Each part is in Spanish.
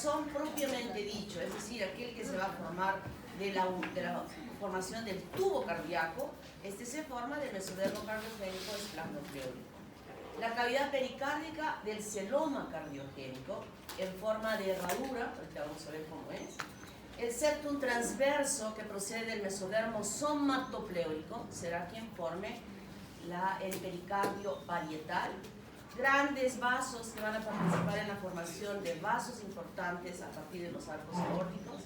Son propiamente dicho, es decir, aquel que se va a formar de la formación del tubo cardíaco, este se forma del mesodermo cardiogénico esplasmopleórico. La cavidad pericárdica del celoma cardiogénico en forma de herradura, ahorita vamos a ver cómo es. El septum transverso que procede del mesodermo somatopleórico será quien forme el pericardio parietal. Grandes vasos que van a participar en la formación de vasos importantes a partir de los arcos aórticos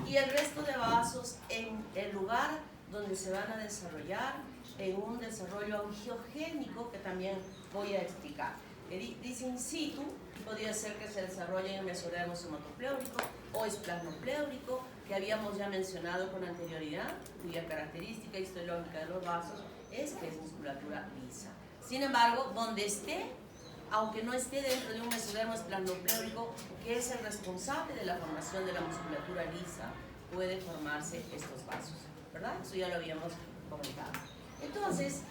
y el resto de vasos en el lugar donde se van a desarrollar en un desarrollo angiogénico que también voy a explicar. Dice in situ, podría ser que se desarrolle en el mesodermo somatopleórico o esplasmopleórico, que habíamos ya mencionado con anterioridad, cuya característica histológica de los vasos es que es musculatura lisa. Sin embargo, donde esté, aunque no esté dentro de un mesodermo esplasmopleórico, que es el responsable de la formación de la musculatura lisa, puede formarse estos vasos, ¿verdad? Eso ya lo habíamos comentado. Entonces,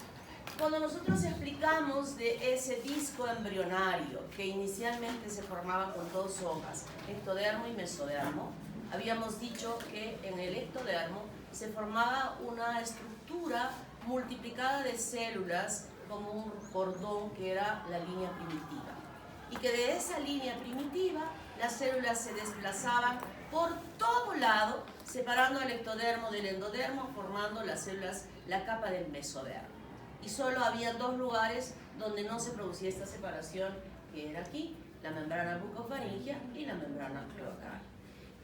cuando nosotros explicamos de ese disco embrionario que inicialmente se formaba con dos hojas, ectodermo y mesodermo, habíamos dicho que en el ectodermo se formaba una estructura multiplicada de células como un cordón que era la línea primitiva, y que de esa línea primitiva las células se desplazaban por todo lado, separando el ectodermo del endodermo, formando las células, la capa del mesodermo. Y solo había dos lugares donde no se producía esta separación, que era aquí, la membrana bucofaringea y la membrana cloacal.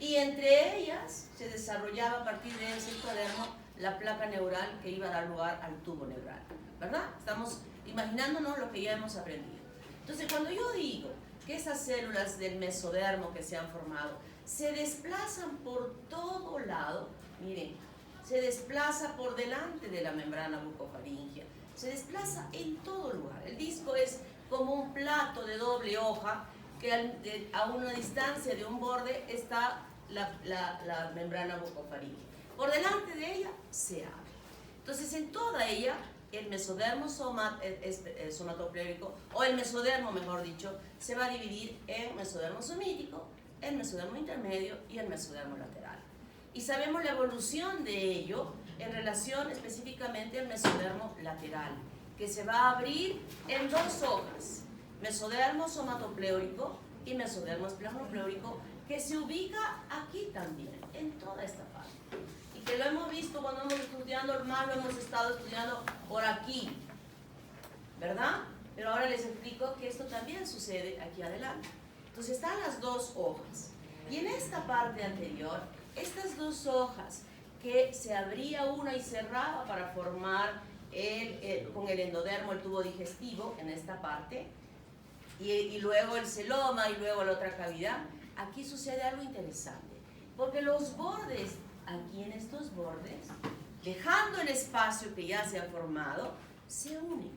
Y entre ellas se desarrollaba a partir de ese ectodermo la placa neural que iba a dar lugar al tubo neural, ¿verdad? Estamos imaginándonos lo que ya hemos aprendido. Entonces, cuando yo digo que esas células del mesodermo que se han formado se desplazan por todo lado, miren, se desplaza por delante de la membrana bucofaringea, se desplaza en todo lugar. El disco es como un plato de doble hoja que a una distancia de un borde está la membrana bucofaringea. Por delante de ella se abre. Entonces, en toda ella, el mesodermo somatopleórico, o el mesodermo, mejor dicho, se va a dividir en mesodermo somítico, el mesodermo intermedio y el mesodermo lateral. Y sabemos la evolución de ello en relación específicamente al mesodermo lateral, que se va a abrir en dos hojas, mesodermo somatopleórico y mesodermo esplasmopleórico, que se ubica aquí también, en toda esta parte. Y que lo hemos visto cuando hemos estudiado más, lo hemos estado estudiando por aquí, ¿verdad? Pero ahora les explico que esto también sucede aquí adelante. Entonces están las dos hojas. Y en esta parte anterior, estas dos hojas que se abría una y cerraba para formar con el endodermo el tubo digestivo en esta parte, y luego el celoma y luego la otra cavidad, aquí sucede algo interesante, porque los bordes, aquí en estos bordes, dejando el espacio que ya se ha formado, se unen.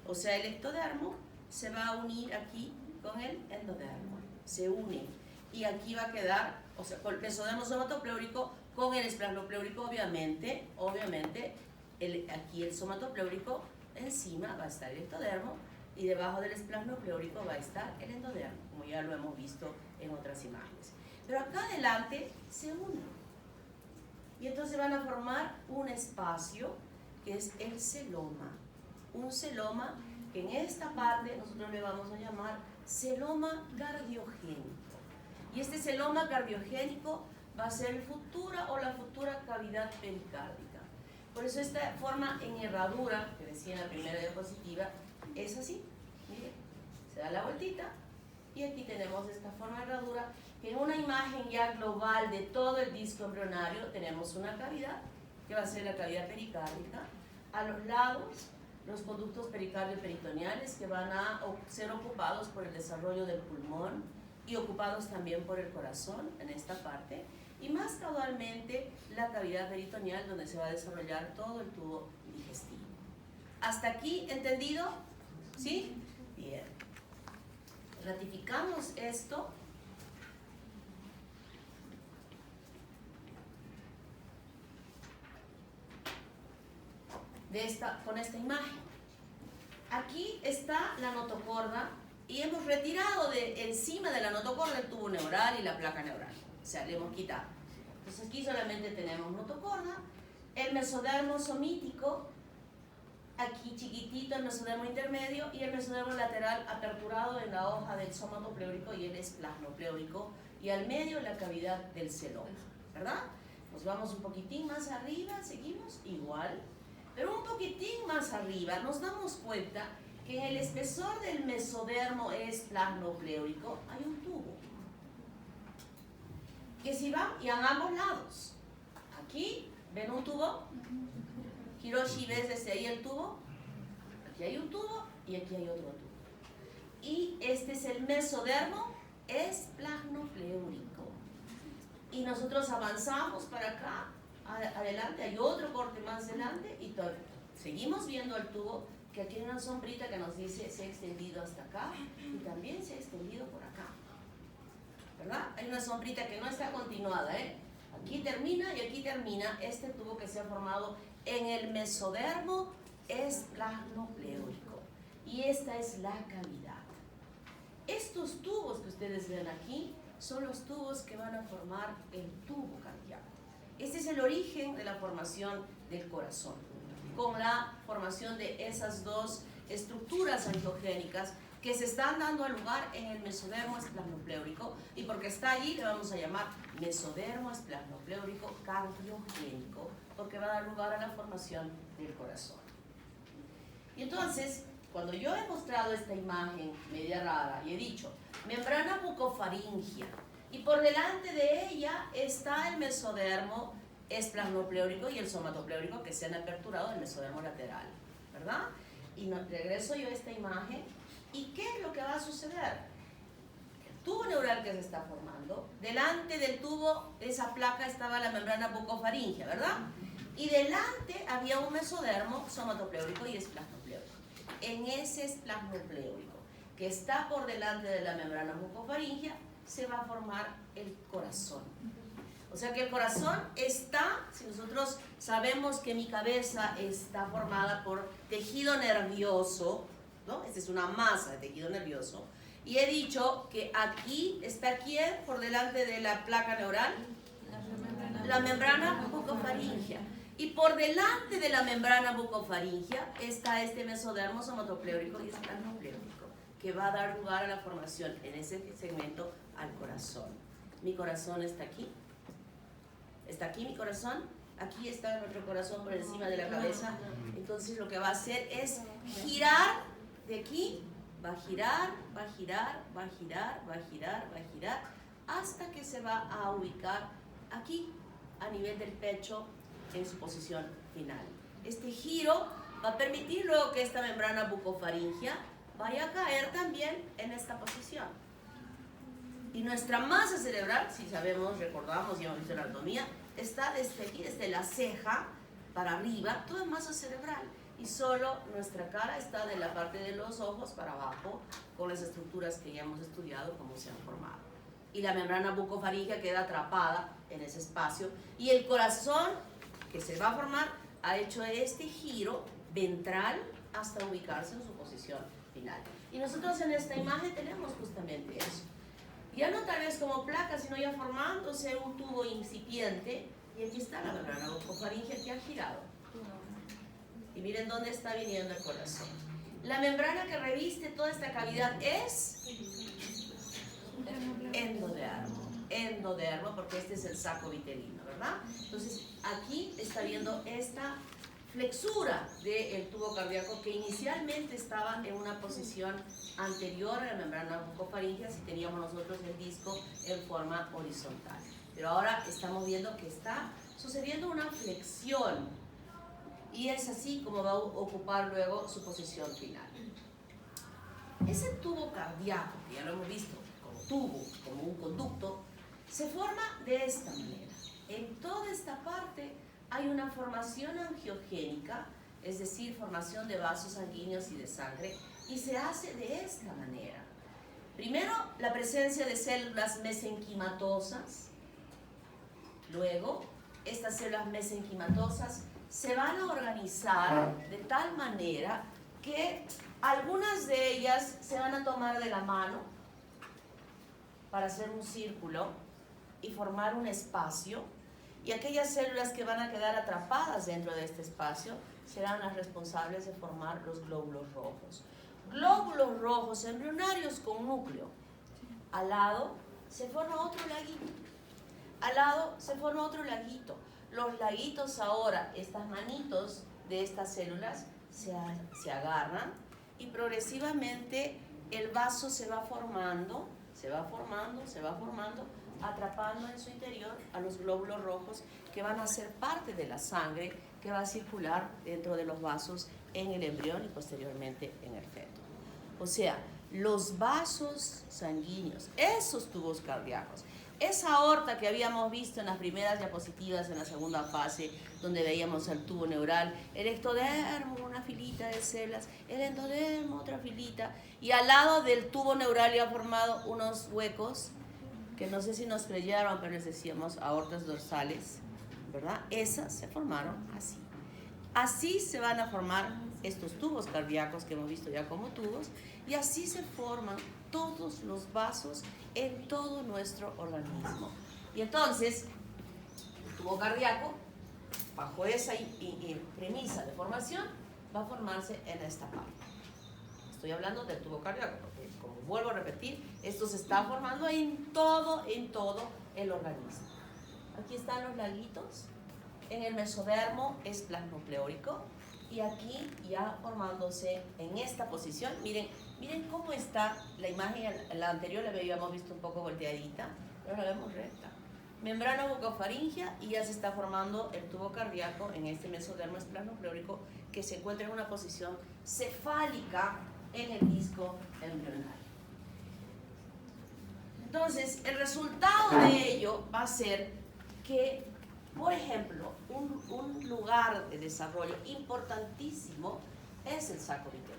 O sea, el ectodermo se va a unir aquí con el endodermo, se unen. Y aquí va a quedar, o sea, con el mesodermo somatopleórico con el esplasmopleórico, obviamente, aquí el somatopleórico, encima va a estar el ectodermo, y debajo del esplasmopleórico va a estar el endodermo, como ya lo hemos visto en otras imágenes. Pero acá adelante se unen. Y entonces van a formar un espacio que es el celoma. Un celoma que en esta parte nosotros le vamos a llamar celoma cardiogénico. Y este celoma cardiogénico va a ser la futura cavidad pericárdica. Por eso esta forma en herradura, que decía en la primera diapositiva, es así. Miren, se da la vueltita y aquí tenemos esta forma de herradura, que en una imagen ya global de todo el disco embrionario tenemos una cavidad, que va a ser la cavidad pericárdica. A los lados, los conductos pericardio-peritoneales, que van a ser ocupados por el desarrollo del pulmón y ocupados también por el corazón en esta parte, y más caudalmente la cavidad peritoneal, donde se va a desarrollar todo el tubo digestivo. ¿Hasta aquí entendido? ¿Sí? Bien. Ratificamos esto. Con esta imagen. Aquí está la notocorda y hemos retirado de encima de la notocorda el tubo neural y la placa neural. O sea, le hemos quitado. Entonces aquí solamente tenemos notocorda, el mesodermo somítico, aquí chiquitito el mesodermo intermedio y el mesodermo lateral aperturado en la hoja del sómato pleúrico y el esplasmo pleúrico y al medio la cavidad del celoma, ¿verdad? Nos vamos un poquitín más arriba, seguimos igual, pero un poquitín más arriba nos damos cuenta que en el espesor del mesodermo esplasmo pleúrico hay un tubo que si va y a ambos lados. Aquí, ¿ven un tubo? Hiroshi, ¿ves desde ahí el tubo? Aquí hay un tubo y aquí hay otro tubo. Y este es el mesodermo esplasmopleúrico. Y nosotros avanzamos para acá, adelante, hay otro corte más adelante y seguimos viendo el tubo, que aquí hay una sombrita que nos dice se ha extendido hasta acá y también se ha extendido por acá. ¿Verdad? Hay una sombrita que no está continuada, ¿eh? Aquí termina y aquí termina este tubo que se ha formado en el mesodermo esplasmopleúrico. Y esta es la cavidad. Estos tubos que ustedes ven aquí son los tubos que van a formar el tubo cardíaco. Este es el origen de la formación del corazón, con la formación de esas dos estructuras angiogénicas que se están dando lugar en el mesodermo esplasmopleúrico, y porque está allí le vamos a llamar mesodermo esplasmopleúrico cardiogénico, porque va a dar lugar a la formación del corazón. Y entonces, cuando yo he mostrado esta imagen media rara y he dicho membrana bucofaringia, y por delante de ella está el mesodermo esplasmopleúrico y el somatopleúrico que se han aperturado del mesodermo lateral, ¿verdad? Y regreso yo a esta imagen. ¿Y qué es lo que va a suceder? El tubo neural que se está formando, delante del tubo, de esa placa estaba la membrana bucofaringia, ¿verdad? Y delante había un mesodermo somatopleúrico y esplasmopleúrico. En ese esplasmopleúrico, que está por delante de la membrana bucofaringia, se va a formar el corazón. O sea que el corazón está, si nosotros sabemos que mi cabeza está formada por tejido nervioso, ¿no? Esta es una masa de tejido nervioso. Y he dicho que aquí está ¿quién por delante de la placa neural? La membrana bucofaringia. Y por delante de la membrana bucofaringia está este mesodermo somatopleúrico y esplasmopleúrico, que va a dar lugar a la formación en ese segmento al corazón. Mi corazón está aquí. ¿Está aquí mi corazón? Aquí está nuestro corazón por encima de la cabeza. Entonces lo que va a hacer es girar. De aquí va a girar, va a girar, va a girar, va a girar, va a girar, hasta que se va a ubicar aquí, a nivel del pecho, en su posición final. Este giro va a permitir luego que esta membrana bucofaringia vaya a caer también en esta posición. Y nuestra masa cerebral, si sabemos, recordamos y hemos visto la anatomía, está desde aquí, desde la ceja para arriba, toda masa cerebral. Y solo nuestra cara está de la parte de los ojos para abajo, con las estructuras que ya hemos estudiado, cómo se han formado. Y la membrana bucofaringia queda atrapada en ese espacio. Y el corazón que se va a formar ha hecho este giro ventral hasta ubicarse en su posición final. Y nosotros en esta imagen tenemos justamente eso. Ya no tal vez como placa, sino ya formándose un tubo incipiente. Y aquí está la membrana bucofaringia que ha girado. Y miren dónde está viniendo el corazón. La membrana que reviste toda esta cavidad es endodermo. Endodermo, porque este es el saco vitelino, ¿verdad? Entonces, aquí está viendo esta flexura del tubo cardíaco que inicialmente estaba en una posición anterior a la membrana bucofaringia si teníamos nosotros el disco en forma horizontal. Pero ahora estamos viendo que está sucediendo una flexión. Y es así como va a ocupar luego su posición final. Ese tubo cardíaco, que ya lo hemos visto como tubo, como un conducto, se forma de esta manera. En toda esta parte hay una formación angiogénica, es decir, formación de vasos sanguíneos y de sangre, y se hace de esta manera. Primero, la presencia de células mesenquimatosas. Luego, estas células mesenquimatosas se van a organizar de tal manera que algunas de ellas se van a tomar de la mano para hacer un círculo y formar un espacio, y aquellas células que van a quedar atrapadas dentro de este espacio serán las responsables de formar los glóbulos rojos. Glóbulos rojos embrionarios con núcleo. Al lado se forma otro laguito. Al lado se forma otro laguito. Los laguitos ahora, estas manitos de estas células se agarran y progresivamente el vaso se va formando, atrapando en su interior a los glóbulos rojos que van a ser parte de la sangre que va a circular dentro de los vasos en el embrión y posteriormente en el feto. O sea, los vasos sanguíneos, esos tubos cardíacos, esa aorta que habíamos visto en las primeras diapositivas en la segunda fase, donde veíamos el tubo neural, el ectodermo, una filita de células, el endodermo, otra filita, y al lado del tubo neural ya formado unos huecos, que no sé si nos creyeron, pero les decíamos aortas dorsales, ¿verdad? Esas se formaron así. Así se van a formar estos tubos cardíacos que hemos visto ya como tubos, y así se forman todos los vasos en todo nuestro organismo. Y entonces, el tubo cardíaco, bajo esa premisa de formación, va a formarse en esta parte. Estoy hablando del tubo cardíaco, porque como vuelvo a repetir, esto se está formando en todo el organismo. Aquí están los laguitos. En el mesodermo es plasmopleórico, y aquí ya formándose en esta posición. Miren cómo está la imagen. La anterior la habíamos visto un poco volteadita, pero la vemos recta. Membrana bucofaringea, y ya se está formando el tubo cardíaco en este mesodermo es plasmopleórico, que se encuentra en una posición cefálica en el disco embrionario. Entonces, el resultado de ello va a ser que, por ejemplo, un lugar de desarrollo importantísimo es el saco vitelino.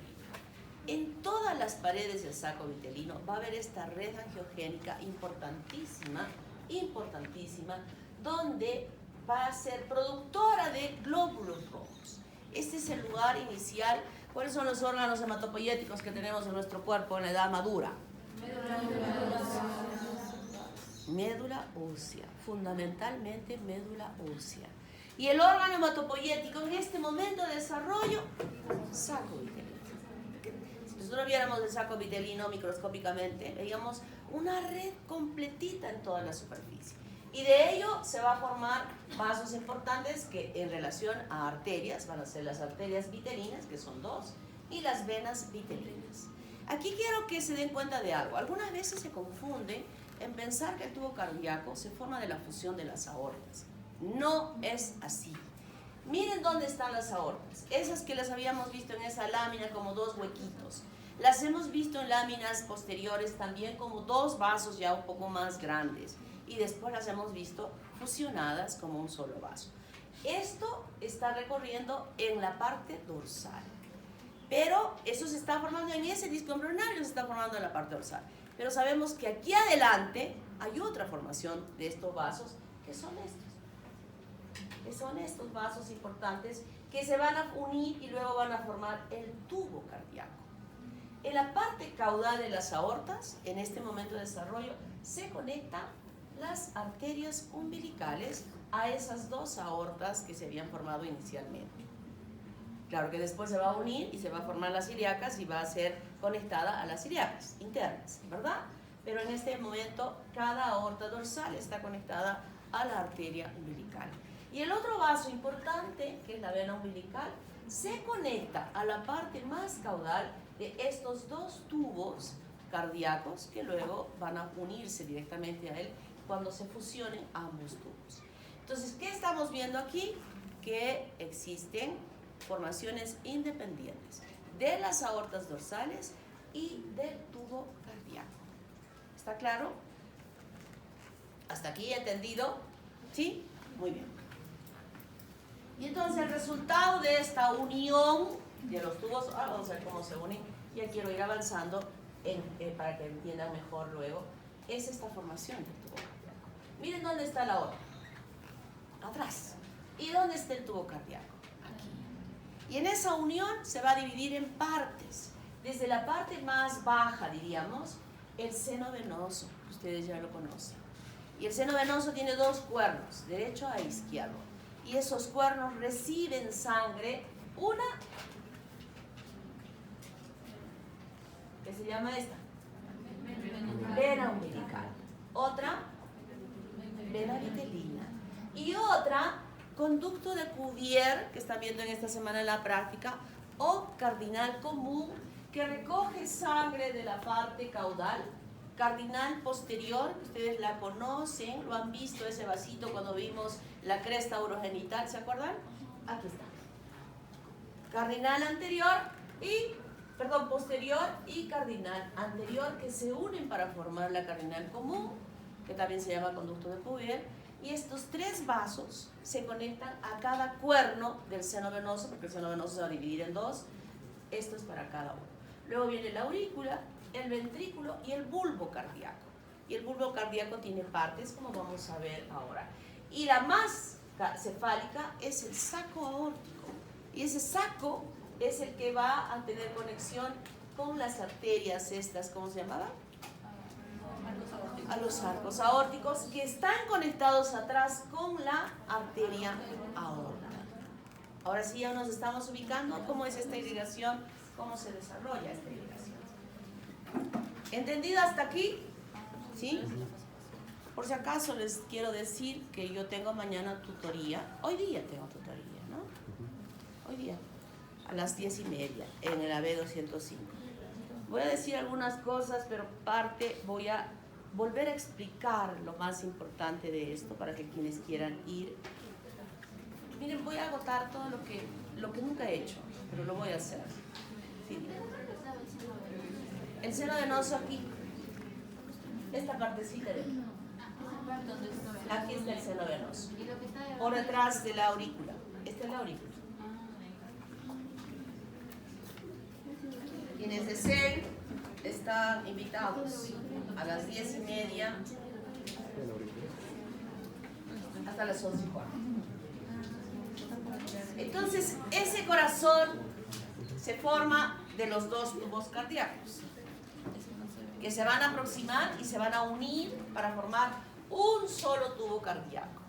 En todas las paredes del saco vitelino va a haber esta red angiogénica importantísima, donde va a ser productora de glóbulos rojos. Este es el lugar inicial. ¿Cuáles son los órganos hematopoyéticos que tenemos en nuestro cuerpo en la edad madura? Médula ósea, fundamentalmente médula ósea. Y el órgano hematopoyético en este momento de desarrollo, saco vitelino. Si nosotros viéramos el saco vitelino microscópicamente, veíamos una red completita en toda la superficie. Y de ello se va a formar vasos importantes que en relación a arterias van a ser las arterias vitelinas, que son dos, y las venas vitelinas. Aquí quiero que se den cuenta de algo. Algunas veces se confunden en pensar que el tubo cardíaco se forma de la fusión de las aortas. No es así. Miren dónde están las aortas. Esas que las habíamos visto en esa lámina como dos huequitos. Las hemos visto en láminas posteriores también como dos vasos ya un poco más grandes. Y después las hemos visto fusionadas como un solo vaso. Esto está recorriendo en la parte dorsal. Pero eso se está formando en ese disco embrionario, se está formando en la parte dorsal. Pero sabemos que aquí adelante hay otra formación de estos vasos, que son estos vasos importantes que se van a unir y luego van a formar el tubo cardíaco. En la parte caudal de las aortas, en este momento de desarrollo, se conectan las arterias umbilicales a esas dos aortas que se habían formado inicialmente. Claro que después se va a unir y se va a formar las ilíacas y va a ser conectada a las ilíacas internas, ¿verdad? Pero en este momento cada aorta dorsal está conectada a la arteria umbilical. Y el otro vaso importante, que es la vena umbilical, se conecta a la parte más caudal de estos dos tubos cardíacos que luego van a unirse directamente a él cuando se fusionen ambos tubos. Entonces, ¿qué estamos viendo aquí? Que existen formaciones independientes de las aortas dorsales y del tubo cardíaco. ¿Está claro? ¿Hasta aquí entendido? ¿Sí? Muy bien. Y entonces el resultado de esta unión de los tubos, ahora vamos a ver cómo se unen, ya quiero ir avanzando para que entiendan mejor luego, es esta formación del tubo cardíaco. Miren dónde está la aorta, atrás. ¿Y dónde está el tubo cardíaco? Aquí. Y en esa unión se va a dividir en partes. Desde la parte más baja, diríamos, el seno venoso, ustedes ya lo conocen. Y el seno venoso tiene dos cuernos, derecho a izquierdo. Y esos cuernos reciben sangre, una, ¿qué se llama esta? Vena umbilical. Otra, vena vitelina. Y otra, conducto de Cuvier, que están viendo en esta semana en la práctica, o cardinal común, que recoge sangre de la parte caudal. Cardinal posterior, ustedes la conocen, lo han visto ese vasito cuando vimos la cresta urogenital, ¿se acuerdan? Aquí está. Cardinal anterior posterior y cardinal anterior, que se unen para formar la cardinal común, que también se llama conducto de Cuvier. Y estos tres vasos se conectan a cada cuerno del seno venoso, porque el seno venoso se va a dividir en dos. Esto es para cada uno. Luego viene la aurícula, el ventrículo y el bulbo cardíaco. Y el bulbo cardíaco tiene partes, como vamos a ver ahora. Y la más cefálica es el saco aórtico. Y ese saco es el que va a tener conexión con las arterias estas, ¿cómo se llamaban? A los arcos aórticos, que están conectados atrás con la arteria aorta. Ahora sí ya nos estamos ubicando cómo es esta irrigación, cómo se desarrolla esta irrigación. ¿Entendido hasta aquí? ¿Sí? Por si acaso les quiero decir que yo tengo mañana tutoría. Hoy día tengo tutoría, ¿no? Hoy día, a las 10:30, en el AB 205. Voy a decir algunas cosas, pero voy a volver a explicar lo más importante de esto para que quienes quieran ir. Miren, voy a agotar todo lo que nunca he hecho, pero lo voy a hacer. ¿Sí? El seno venoso aquí, esta partecita de aquí está el seno venoso, por detrás de la aurícula. Esta es la aurícula. Quienes deseen están invitados a las 10:30 hasta las 11:15. Entonces, ese corazón se forma de los dos tubos cardíacos, que se van a aproximar y se van a unir para formar un solo tubo cardíaco.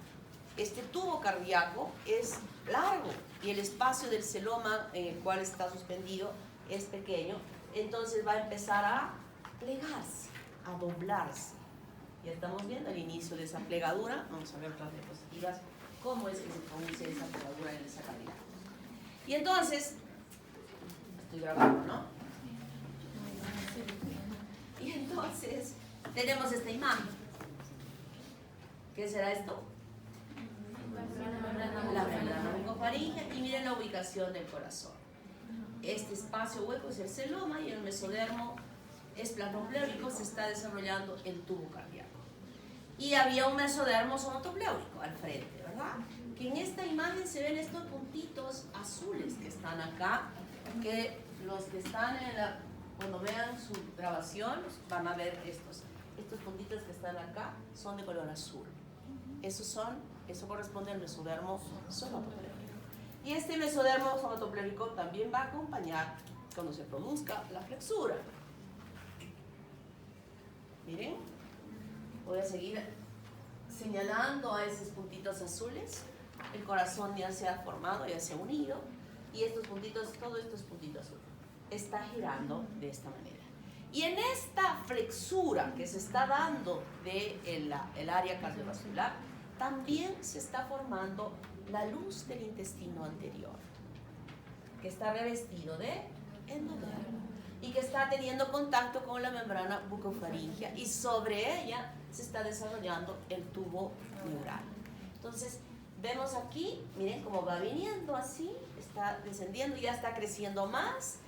Este tubo cardíaco es largo y el espacio del celoma en el cual está suspendido es pequeño, entonces va a empezar a plegarse, a doblarse. Ya estamos viendo el inicio de esa plegadura. Vamos a ver otras diapositivas cómo es que se produce esa plegadura en esa cavidad. Y entonces, estoy grabando, ¿no? Y entonces tenemos esta imagen. ¿Qué será esto? La membrana bucofaríngea. Y miren la ubicación del corazón. Este espacio hueco es el celoma y el mesodermo esplanopleurico se está desarrollando el tubo cardíaco. Y había un mesodermo somatopleuриco al frente, ¿verdad? Que en esta imagen se ven estos puntitos azules que están acá, que los que están cuando vean su grabación van a ver estos puntitos que están acá son de color azul. Eso corresponde al mesodermo somatopleuриco. Y este mesodermo somatopleuриco también va a acompañar cuando se produzca la flexura. Miren, voy a seguir señalando a esos puntitos azules. El corazón ya se ha formado, ya se ha unido, y estos puntitos, todos estos puntitos azules, está girando de esta manera. Y en esta flexura que se está dando del área cardiovascular, también se está formando la luz del intestino anterior, que está revestido de endodermo y que está teniendo contacto con la membrana bucofaríngea, y sobre ella se está desarrollando el tubo neural. Entonces, vemos aquí, miren cómo va viniendo así, está descendiendo, ya está creciendo más,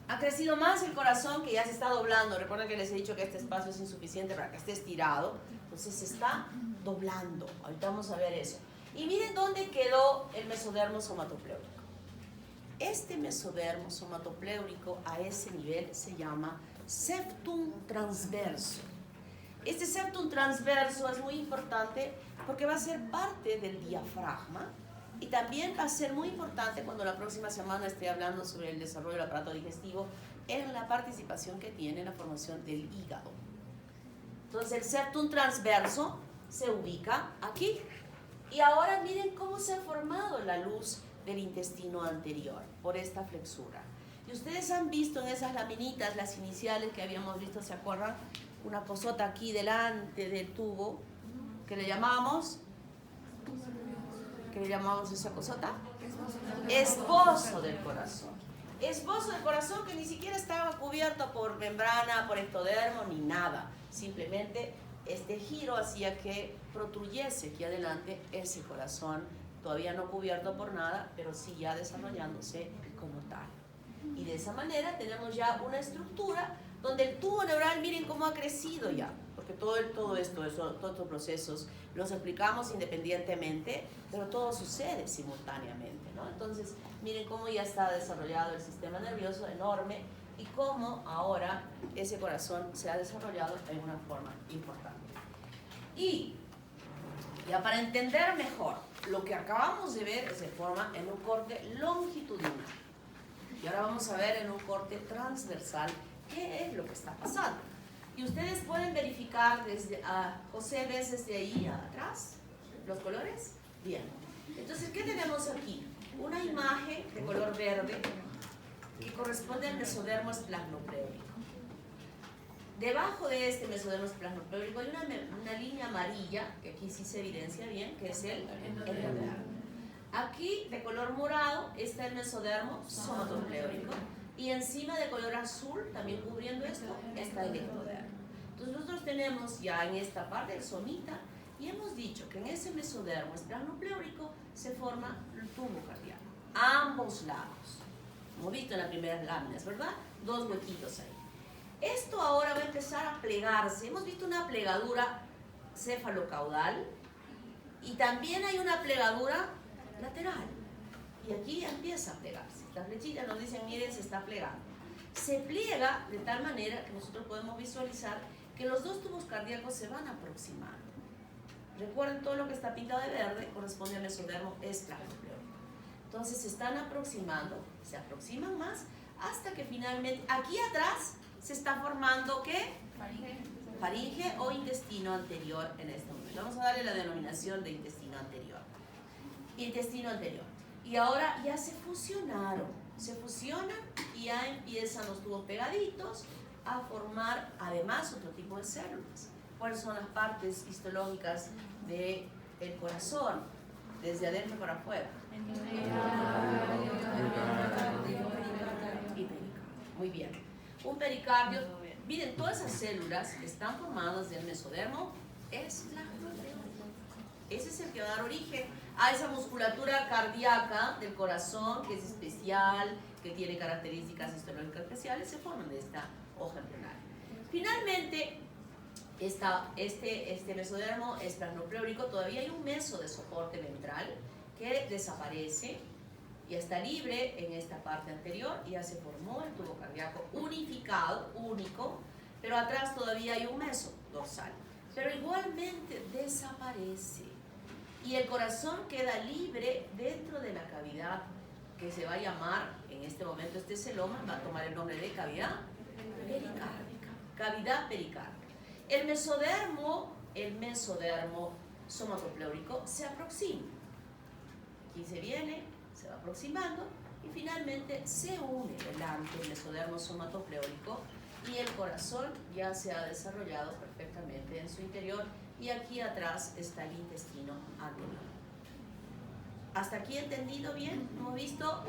ha crecido más el corazón, que ya se está doblando. Recuerden que les he dicho que este espacio es insuficiente para que esté estirado, entonces se está doblando. Ahorita vamos a ver eso. Y miren dónde quedó el mesodermo somatopleúrico. Este mesodermo somatopleúrico a ese nivel se llama septum transverso. Este septum transverso es muy importante porque va a ser parte del diafragma Y también va a ser muy importante cuando la próxima semana esté hablando sobre el desarrollo del aparato digestivo en la participación que tiene en la formación del hígado. Entonces el septum transverso se ubica aquí. Y ahora miren cómo se ha formado la luz del intestino anterior por esta flexura. Y ustedes han visto en esas laminitas, las iniciales que habíamos visto, ¿se acuerdan? Una cosota aquí delante del tubo que le llamamos, esa cosota, esbozo del corazón. Esbozo del corazón que ni siquiera estaba cubierto por membrana, por ectodermo, ni nada. Simplemente este giro hacía que protruyese aquí adelante ese corazón, todavía no cubierto por nada, pero sí ya desarrollándose como tal. Y de esa manera tenemos ya una estructura donde el tubo neural, miren cómo ha crecido ya, porque todos estos procesos los explicamos independientemente, pero todo sucede simultáneamente, ¿no? Entonces, miren cómo ya está desarrollado el sistema nervioso enorme y cómo ahora ese corazón se ha desarrollado en una forma importante. Y ya para entender mejor, lo que acabamos de ver se forma en un corte longitudinal. Y ahora vamos a ver en un corte transversal qué es lo que está pasando. Y ustedes pueden verificar desde, José, ¿ves desde ahí atrás los colores? Bien. Entonces, ¿qué tenemos aquí? Una imagen de color verde que corresponde al mesodermo esplasmopléurico. Debajo de este mesodermo esplasmopléurico hay una línea amarilla, que aquí sí se evidencia bien, que es el endodermo. Aquí, de color morado, está el mesodermo somatopléurico. Y encima de color azul, también cubriendo esto, está el ectodermo. Entonces nosotros tenemos ya en esta parte el somita y hemos dicho que en ese mesodermo esplasmopléurico se forma el tubo cardíaco. Ambos lados. Hemos visto en las primeras láminas, ¿verdad? Dos huequitos ahí. Esto ahora va a empezar a plegarse. Hemos visto una plegadura cefalocaudal y también hay una plegadura lateral. Y aquí ya empieza a plegarse. Las flechitas nos dicen, miren, se está plegando. Se pliega de tal manera que nosotros podemos visualizar que los dos tubos cardíacos se van aproximando. Recuerden, todo lo que está pintado de verde corresponde al mesodermo esplasmopléurico. Entonces se están aproximando, se aproximan más, hasta que finalmente, aquí atrás, se está formando, ¿qué? Faringe o intestino anterior en este momento. Vamos a darle la denominación de intestino anterior. Intestino anterior. Y ahora ya se fusionaron, se fusionan y ya empiezan los tubos pegaditos a formar además otro tipo de células. ¿Cuáles son las partes histológicas del corazón? Desde adentro para afuera. Y pericardio. Muy bien. Un pericardio, miren, todas esas células están formadas del mesodermo esplasmopléurico. Ese es el que va a dar origen a esa musculatura cardíaca del corazón, que es especial, que tiene características histológicas especiales, se forman de esta hoja embrionaria. Finalmente, este mesodermo esplasmopléurico, todavía hay un meso de soporte ventral que desaparece y está libre en esta parte anterior y ya se formó el tubo cardíaco unificado, único, pero atrás todavía hay un meso dorsal, pero igualmente desaparece y el corazón queda libre dentro de la cavidad que se va a llamar, en este momento este celoma va a tomar el nombre de cavidad pericárdica, cavidad pericárdica. El mesodermo somatopléurico se aproxima. Aquí se viene, se va aproximando y finalmente se une delante el mesodermo somatopléurico y el corazón ya se ha desarrollado perfectamente en su interior y aquí atrás está el intestino anterior. ¿Hasta aquí entendido bien? Hemos visto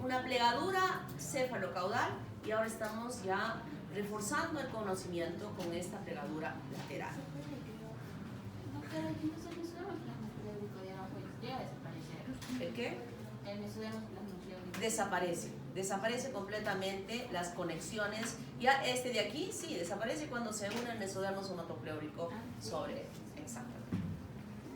una plegadura cefalocaudal y ahora estamos ya reforzando el conocimiento con esta plegadura lateral. Pero el mesodermo esplasmopléurico ya no puede desaparecer. ¿El qué? El mesodermo esplasmopléurico. Desaparece completamente las conexiones. Ya este de aquí, sí, desaparece cuando se une el mesodermo somatopléurico sobre él. Exactamente.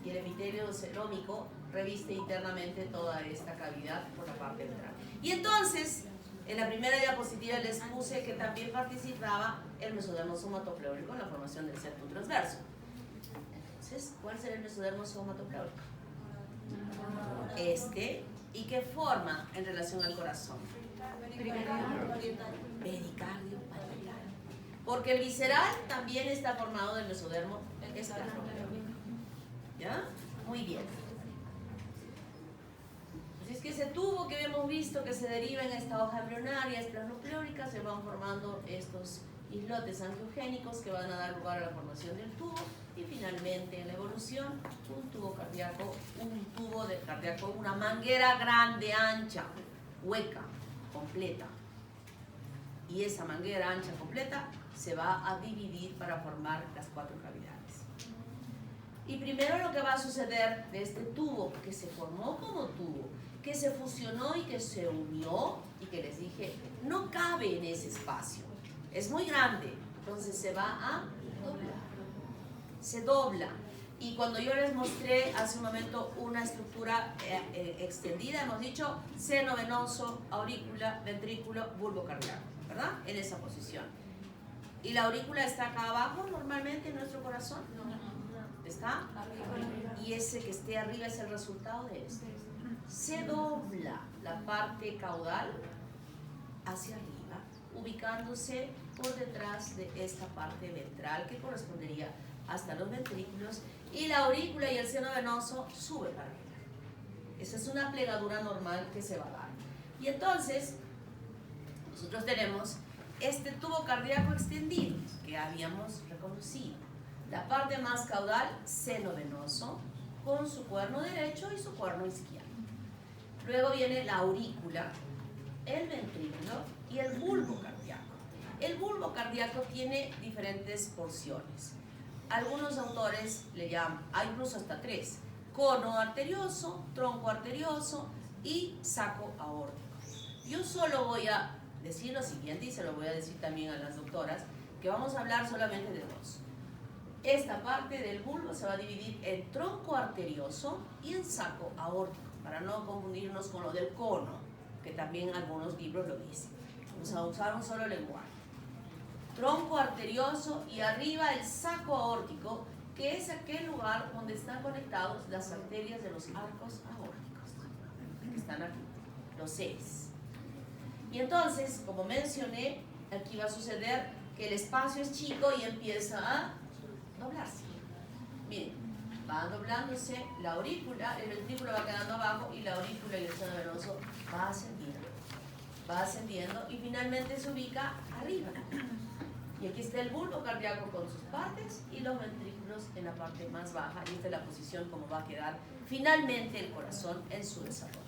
Y el epitelio celómico reviste internamente toda esta cavidad por la parte ventral. Y entonces, en la primera diapositiva les puse que también participaba el mesodermo somatopléurico en la formación del septum transverso. Entonces, ¿cuál será el mesodermo somatopléurico? ¿Y qué forma en relación al corazón? Pericardio parietario. Porque el visceral también está formado del mesodermo esplanopleórico. ¿Ya? Muy bien. Así es que ese tubo que hemos visto que se deriva en esta hoja embrionaria esplanopleórica, se van formando estos islotes angiogénicos que van a dar lugar a la formación del tubo, y finalmente en la evolución un tubo cardíaco, una manguera grande, ancha, hueca, completa. Y esa manguera ancha completa se va a dividir para formar las 4 cavidades. Y primero lo que va a suceder de este tubo que se formó como tubo, que se fusionó y que se unió, y que les dije no cabe en ese espacio, es muy grande, entonces se va a doblar, se dobla. Y cuando yo les mostré hace un momento una estructura extendida, hemos dicho seno venoso, aurícula, ventrículo, bulbo cardíaco, ¿verdad? En esa posición. ¿Y la aurícula está acá abajo normalmente en nuestro corazón? ¿Está? Y ese que esté arriba es el resultado de esto. Se dobla la parte caudal hacia arriba, ubicándose por detrás de esta parte ventral que correspondería hasta los ventrículos, y la aurícula y el seno venoso sube para arriba. Esa es una plegadura normal que se va a dar. Y entonces nosotros tenemos este tubo cardíaco extendido que habíamos reconocido. La parte más caudal, seno venoso, con su cuerno derecho y su cuerno izquierdo. Luego viene la aurícula, el ventrículo y el bulbo cardíaco. El bulbo cardíaco tiene diferentes porciones. Algunos autores le llaman, hay incluso hasta 3, cono arterioso, tronco arterioso y saco aórtico. Yo solo voy a decir lo siguiente, y se lo voy a decir también a las doctoras, que vamos a hablar solamente de 2. Esta parte del bulbo se va a dividir en tronco arterioso y en saco aórtico, para no confundirnos con lo del cono, que también algunos libros lo dicen. Vamos a usar un solo lenguaje. Tronco arterioso y arriba el saco aórtico, que es aquel lugar donde están conectados las arterias de los arcos aórticos, que están aquí, los 6. Y entonces, como mencioné, aquí va a suceder que el espacio es chico y empieza a doblarse. Miren, va doblándose la aurícula, el ventrículo va quedando abajo y la aurícula y el seno venoso va ascendiendo y finalmente se ubica arriba. Y aquí está el bulbo cardíaco con sus partes y los ventrículos en la parte más baja, y esta es la posición como va a quedar finalmente el corazón en su desarrollo.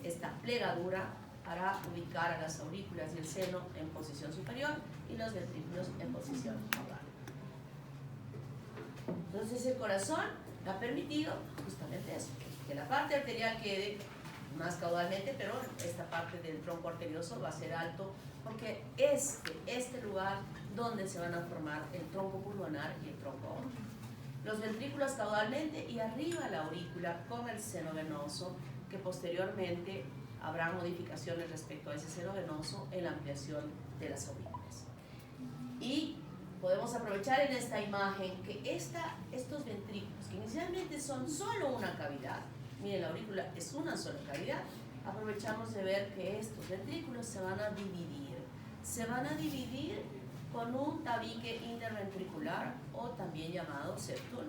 Esta plegadura para ubicar a las aurículas y el seno en posición superior y los ventrículos en posición caudal. Entonces el corazón ha permitido justamente eso, que la parte arterial quede más caudalmente, pero esta parte del tronco arterioso va a ser alto, porque este lugar donde se van a formar el tronco pulmonar y el tronco aórtico. Los ventrículos caudalmente y arriba la aurícula con el seno venoso, que posteriormente habrá modificaciones respecto a ese seno venoso en la ampliación de las aurículas. Y podemos aprovechar en esta imagen que estos ventrículos, que inicialmente son solo una cavidad, miren, la aurícula es una sola cavidad, aprovechamos de ver que estos ventrículos se van a dividir con un tabique interventricular, o también llamado septum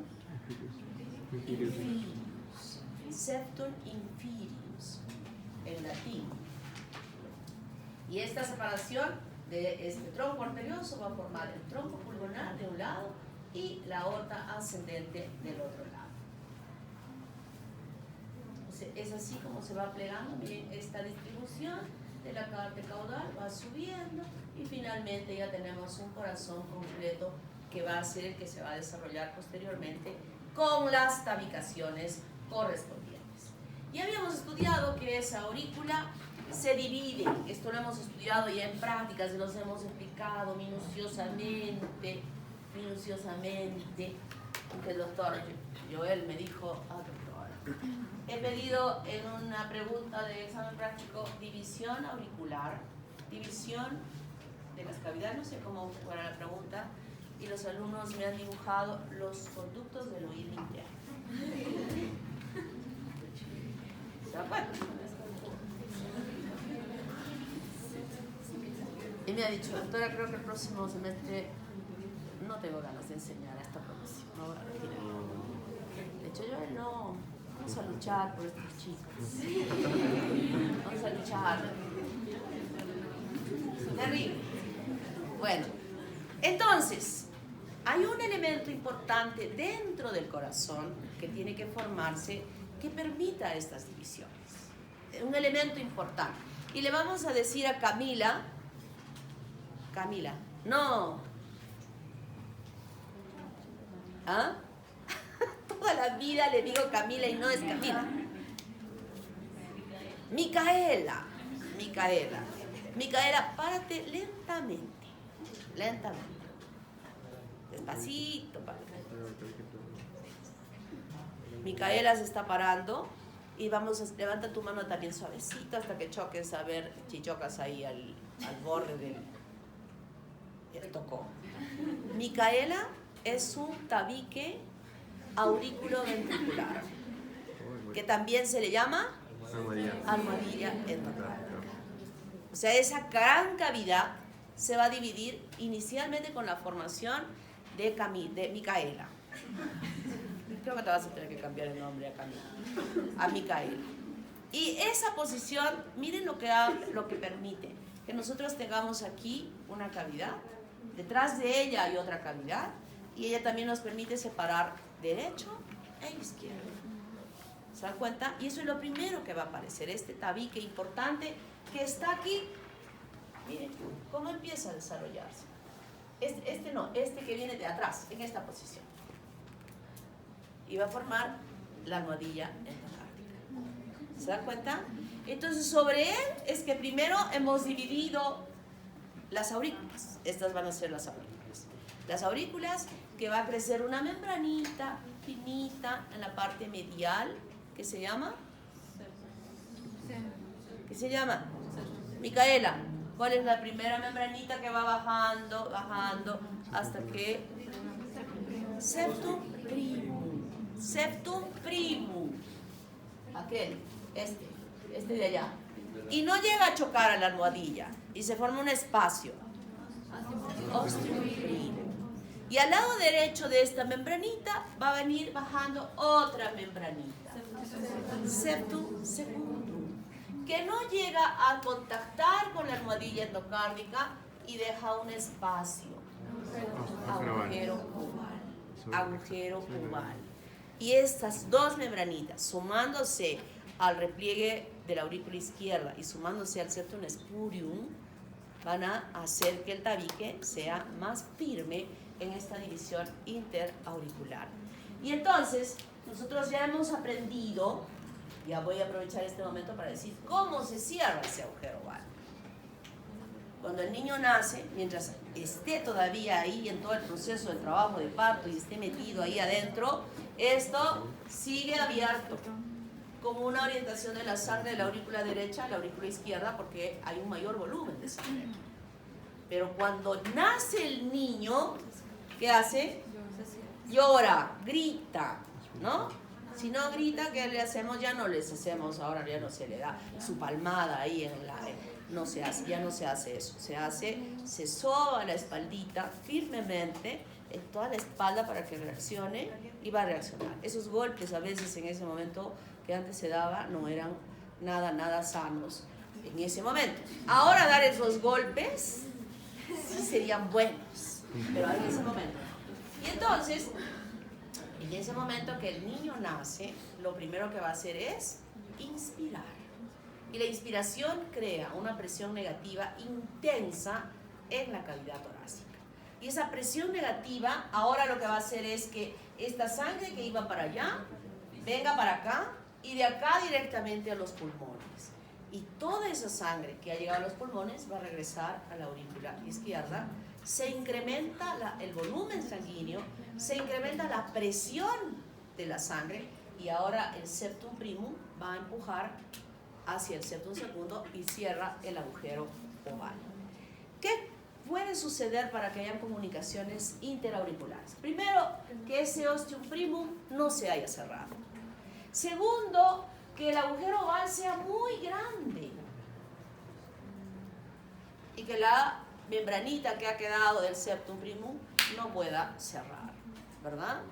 inferius. Septum inferius en latín. Y esta separación de este tronco arterioso va a formar el tronco pulmonar de un lado y la aorta ascendente del otro lado. Es así como se va plegando. Miren, esta distribución de la parte caudal va subiendo y finalmente ya tenemos un corazón completo que va a ser el que se va a desarrollar posteriormente con las tabicaciones correspondientes. Ya habíamos estudiado que esa aurícula se divide, esto lo hemos estudiado ya en prácticas y los hemos explicado minuciosamente, aunque el doctor Joel me dijo, doctora, he pedido en una pregunta de examen práctico división auricular, división de las cavidades, no sé cómo fuera la pregunta, y los alumnos me han dibujado los conductos del oído interno. ¿Se da cuenta? Y me ha dicho, doctora, creo que el próximo semestre no tengo ganas de enseñar a esta profesión. No voy a retirar. De hecho, yo no. Vamos a luchar por estos chicos. Vamos a luchar. Terrible. Bueno, entonces, hay un elemento importante dentro del corazón que tiene que formarse que permita estas divisiones. Un elemento importante. Y le vamos a decir a Camila, no. ¿Ah? Toda la vida le digo Camila y no es Camila. Micaela, párate lentamente. Despacito, párate. Micaela se está parando y levanta tu mano también suavecito hasta que choques, a ver si chocas ahí al borde del tocó. Micaela es un tabique auriculoventricular, que también se le llama almohadilla endocárdica. O sea, esa gran cavidad se va a dividir inicialmente con la formación de Micaela. Creo que te vas a tener que cambiar el nombre a Camila, a Micaela. Y esa posición, miren lo que permite, que nosotros tengamos aquí una cavidad, detrás de ella hay otra cavidad, y ella también nos permite separar derecho e izquierdo. ¿Se dan cuenta? Y eso es lo primero que va a aparecer, este tabique importante que está aquí. Miren cómo empieza a desarrollarse. Este que viene de atrás, en esta posición. Y va a formar la almohadilla endocárdica. ¿Se dan cuenta? Entonces, sobre él es que primero hemos dividido las aurículas. Estas van a ser las aurículas. Las aurículas, que va a crecer una membranita finita en la parte medial, que se llama... ¿Qué se llama? Micaela, ¿cuál es la primera membranita que va bajando hasta que... Septum primum. Aquel, este de allá. Y no llega a chocar a la almohadilla y se forma un espacio. Ostium primum. Y al lado derecho de esta membranita va a venir bajando otra membranita. Septum secundum. Que no llega a contactar con la almohadilla endocárdica y deja un espacio. Agujero pubal. Y estas dos membranitas, sumándose al repliegue de la aurícula izquierda y sumándose al septum spurium, van a hacer que el tabique sea más firme en esta división interauricular. Y entonces, nosotros ya hemos aprendido, ya voy a aprovechar este momento para decir cómo se cierra ese agujero oval. Cuando el niño nace, mientras esté todavía ahí en todo el proceso de trabajo de parto y esté metido ahí adentro, esto sigue abierto, como una orientación de la sangre de la aurícula derecha a la aurícula izquierda, porque hay un mayor volumen de sangre. Pero cuando nace el niño, ¿qué hace? Llora, grita, ¿no? Si no grita, ¿qué le hacemos? Ya no les hacemos, ahora ya no se le da su palmada ahí en la... No se hace, ya no se hace eso. Se soba la espaldita firmemente en toda la espalda para que reaccione y va a reaccionar. Esos golpes a veces en ese momento que antes se daba no eran nada sanos en ese momento. Ahora dar esos golpes sí serían buenos, pero en ese momento. Y entonces, en ese momento que el niño nace, lo primero que va a hacer es inspirar. Y la inspiración crea una presión negativa intensa en la cavidad torácica. Y esa presión negativa ahora lo que va a hacer es que esta sangre que iba para allá, venga para acá y de acá directamente a los pulmones. Y toda esa sangre que ha llegado a los pulmones va a regresar a la aurícula izquierda. Se incrementa el volumen sanguíneo, se incrementa la presión de la sangre y ahora el septum primum va a empujar hacia el septum segundo y cierra el agujero oval. ¿Qué puede suceder para que haya comunicaciones interauriculares? Primero, que ese ostium primum no se haya cerrado. Segundo, que que el agujero oval sea muy grande y que la membranita que ha quedado del septum primum no pueda cerrar, ¿verdad?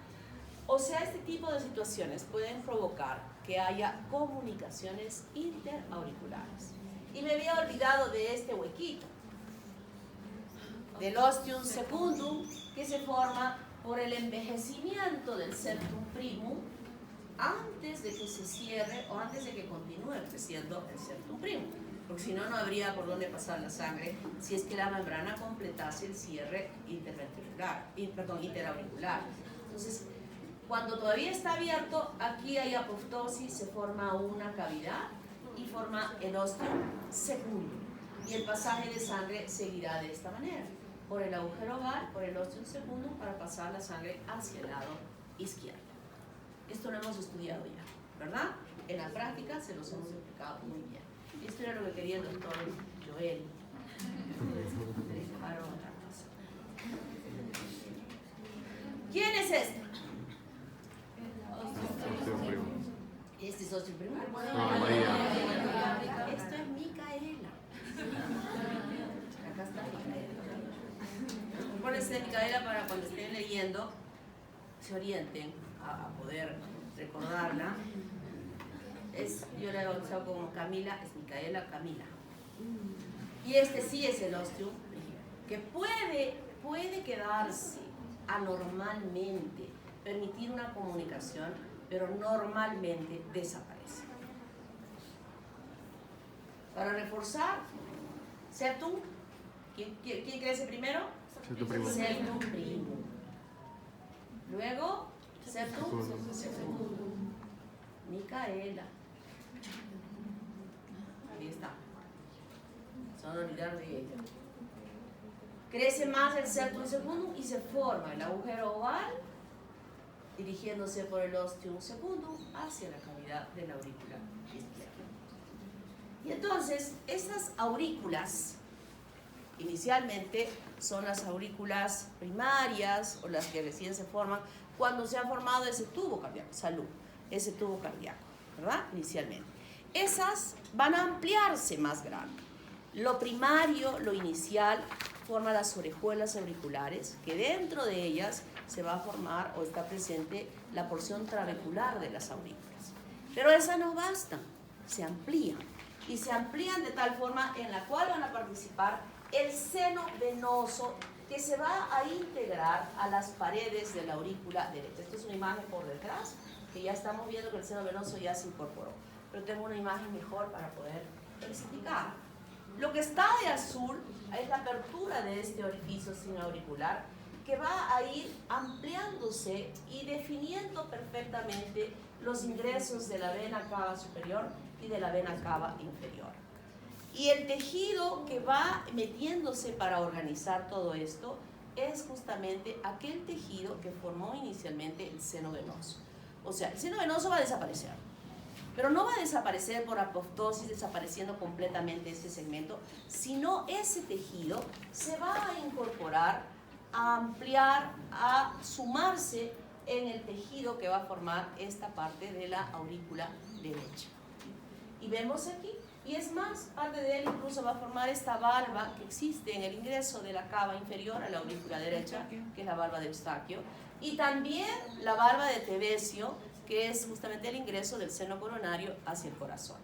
O sea, este tipo de situaciones pueden provocar que haya comunicaciones interauriculares. Y me había olvidado de este huequito, del ostium secundum, que se forma por el envejecimiento del septum primum antes de que se cierre o antes de que continúe creciendo el septum primum, porque si no, no habría por dónde pasar la sangre si es que la membrana completase el cierre interauricular. Entonces, cuando todavía está abierto, aquí hay apoptosis, se forma una cavidad y forma el ostium secundum. Y el pasaje de sangre seguirá de esta manera, por el agujero oval, por el ostium secundum, para pasar la sangre hacia el lado izquierdo. Esto lo hemos estudiado ya, ¿verdad? En la práctica se los hemos explicado muy bien. Y esto era lo que quería el doctor Joel. ¿Quién es este? Este es ostium primum. Esto es Micaela. Acá está Micaela. Pónganse de Micaela para cuando estén leyendo se orienten a poder recordarla. Yo la he bautizado como Camila, es Micaela Camila. Y este sí es el ostium, que puede quedarse anormalmente, permitir una comunicación, pero normalmente desaparece. Para reforzar, septum, ¿quién crece primero? Septum primum. Septum primum. Luego, septum secundum. Micaela. Ahí está. Se van a olvidar de ella. Crece más el septum secundum y se forma el agujero oval dirigiéndose por el ostium secundum hacia la cavidad de la aurícula izquierda. Y entonces, estas aurículas inicialmente son las aurículas primarias o las que recién se forman cuando se ha formado ese tubo cardíaco, ese tubo cardíaco, ¿verdad? Inicialmente. Esas van a ampliarse más grande. Lo primario, lo inicial, forma las orejuelas auriculares, que dentro de ellas se va a formar o está presente la porción trabecular de las aurículas. Pero esas no bastan, se amplían. Y se amplían de tal forma en la cual van a participar el seno venoso que se va a integrar a las paredes de la aurícula derecha. Esto es una imagen por detrás, que ya estamos viendo que el seno venoso ya se incorporó. Pero tengo una imagen mejor para poder explicar. Lo que está de azul es la apertura de este orificio sinoauricular que va a ir ampliándose y definiendo perfectamente los ingresos de la vena cava superior y de la vena cava inferior. Y el tejido que va metiéndose para organizar todo esto es justamente aquel tejido que formó inicialmente el seno venoso. O sea, el seno venoso va a desaparecer, pero no va a desaparecer por apoptosis, desapareciendo completamente este segmento, sino ese tejido se va a incorporar, a ampliar, a sumarse en el tejido que va a formar esta parte de la aurícula derecha. Y vemos aquí, y es más, parte de él incluso va a formar esta valva que existe en el ingreso de la cava inferior a la aurícula derecha, que es la valva de Eustaquio, y también la valva de Tevesio, que es justamente el ingreso del seno coronario hacia el corazón.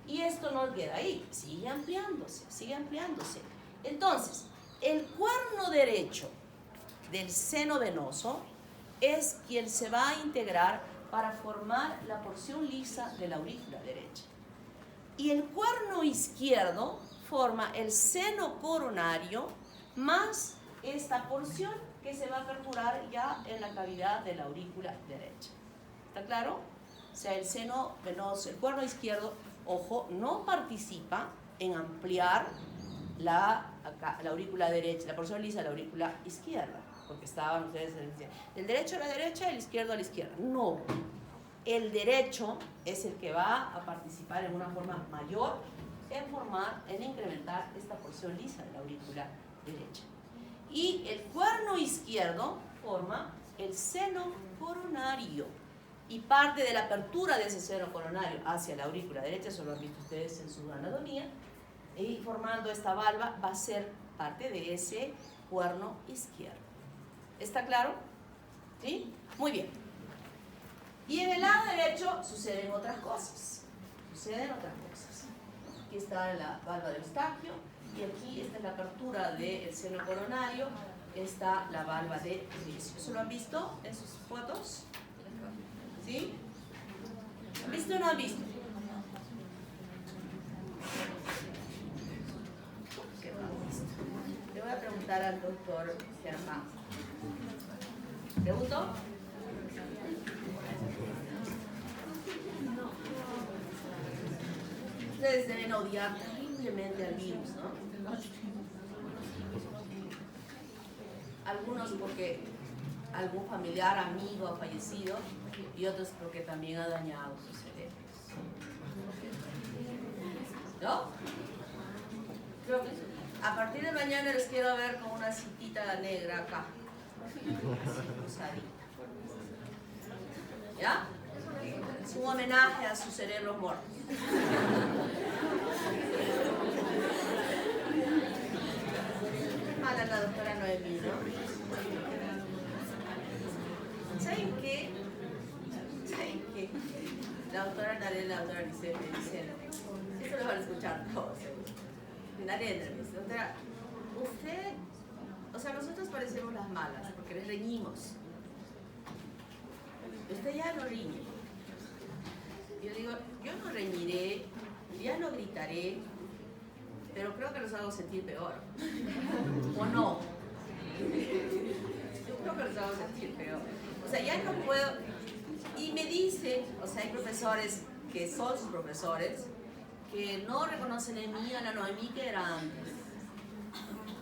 Y esto no queda ahí, sigue ampliándose, sigue ampliándose. Entonces, el cuerno derecho del seno venoso es quien se va a integrar para formar la porción lisa de la aurícula derecha. Y el cuerno izquierdo forma el seno coronario más esta porción que se va a aperturar ya en la cavidad de la aurícula derecha. ¿Está claro? O sea, el seno venoso, el cuerno izquierdo, ojo, no participa en ampliar la aurícula derecha, la porción lisa de la aurícula izquierda, porque estaban ustedes del derecho a la derecha y el izquierdo a la izquierda. No. El derecho es el que va a participar en una forma mayor en incrementar esta porción lisa de la aurícula derecha. Y el cuerno izquierdo forma el seno coronario, y parte de la apertura de ese seno coronario hacia la aurícula derecha, eso lo han visto ustedes en su anatomía, y formando esta valva va a ser parte de ese cuerno izquierdo. ¿Está claro? ¿Sí? Muy bien. Y en el lado derecho suceden otras cosas. Aquí está la valva de Eustaquio y aquí esta es la apertura del seno coronario, está la valva de Ricio. ¿Eso lo han visto en sus fotos? ¿Sí? ¿Han visto o no han visto? ¿Qué no han visto? Le voy a preguntar al doctor Germán. ¿Pregunto? Ustedes deben odiar terriblemente al virus, ¿no? Algunos porque algún familiar, amigo ha fallecido y otros porque también ha dañado sus cerebros. ¿No? Creo que a partir de mañana les quiero ver con una cintita negra acá. ¿Ya? Es un homenaje a sus cerebros muertos. Mala la doctora Noemí, ¿no? ¿Saben qué? La doctora Narena, la doctora Licente dicen, esto lo van a escuchar todos. Narena me dice, doctora, usted, o sea, nosotros parecemos las malas porque les reñimos. Usted ya no riñe. Yo digo, yo no reñiré, ya no gritaré, pero creo que los hago sentir peor. ¿O no? Yo creo que los hago sentir peor. O sea, ya no puedo. Y me dicen, o sea, hay profesores que son sus profesores, que no reconocen en mí a la Noemí que era antes.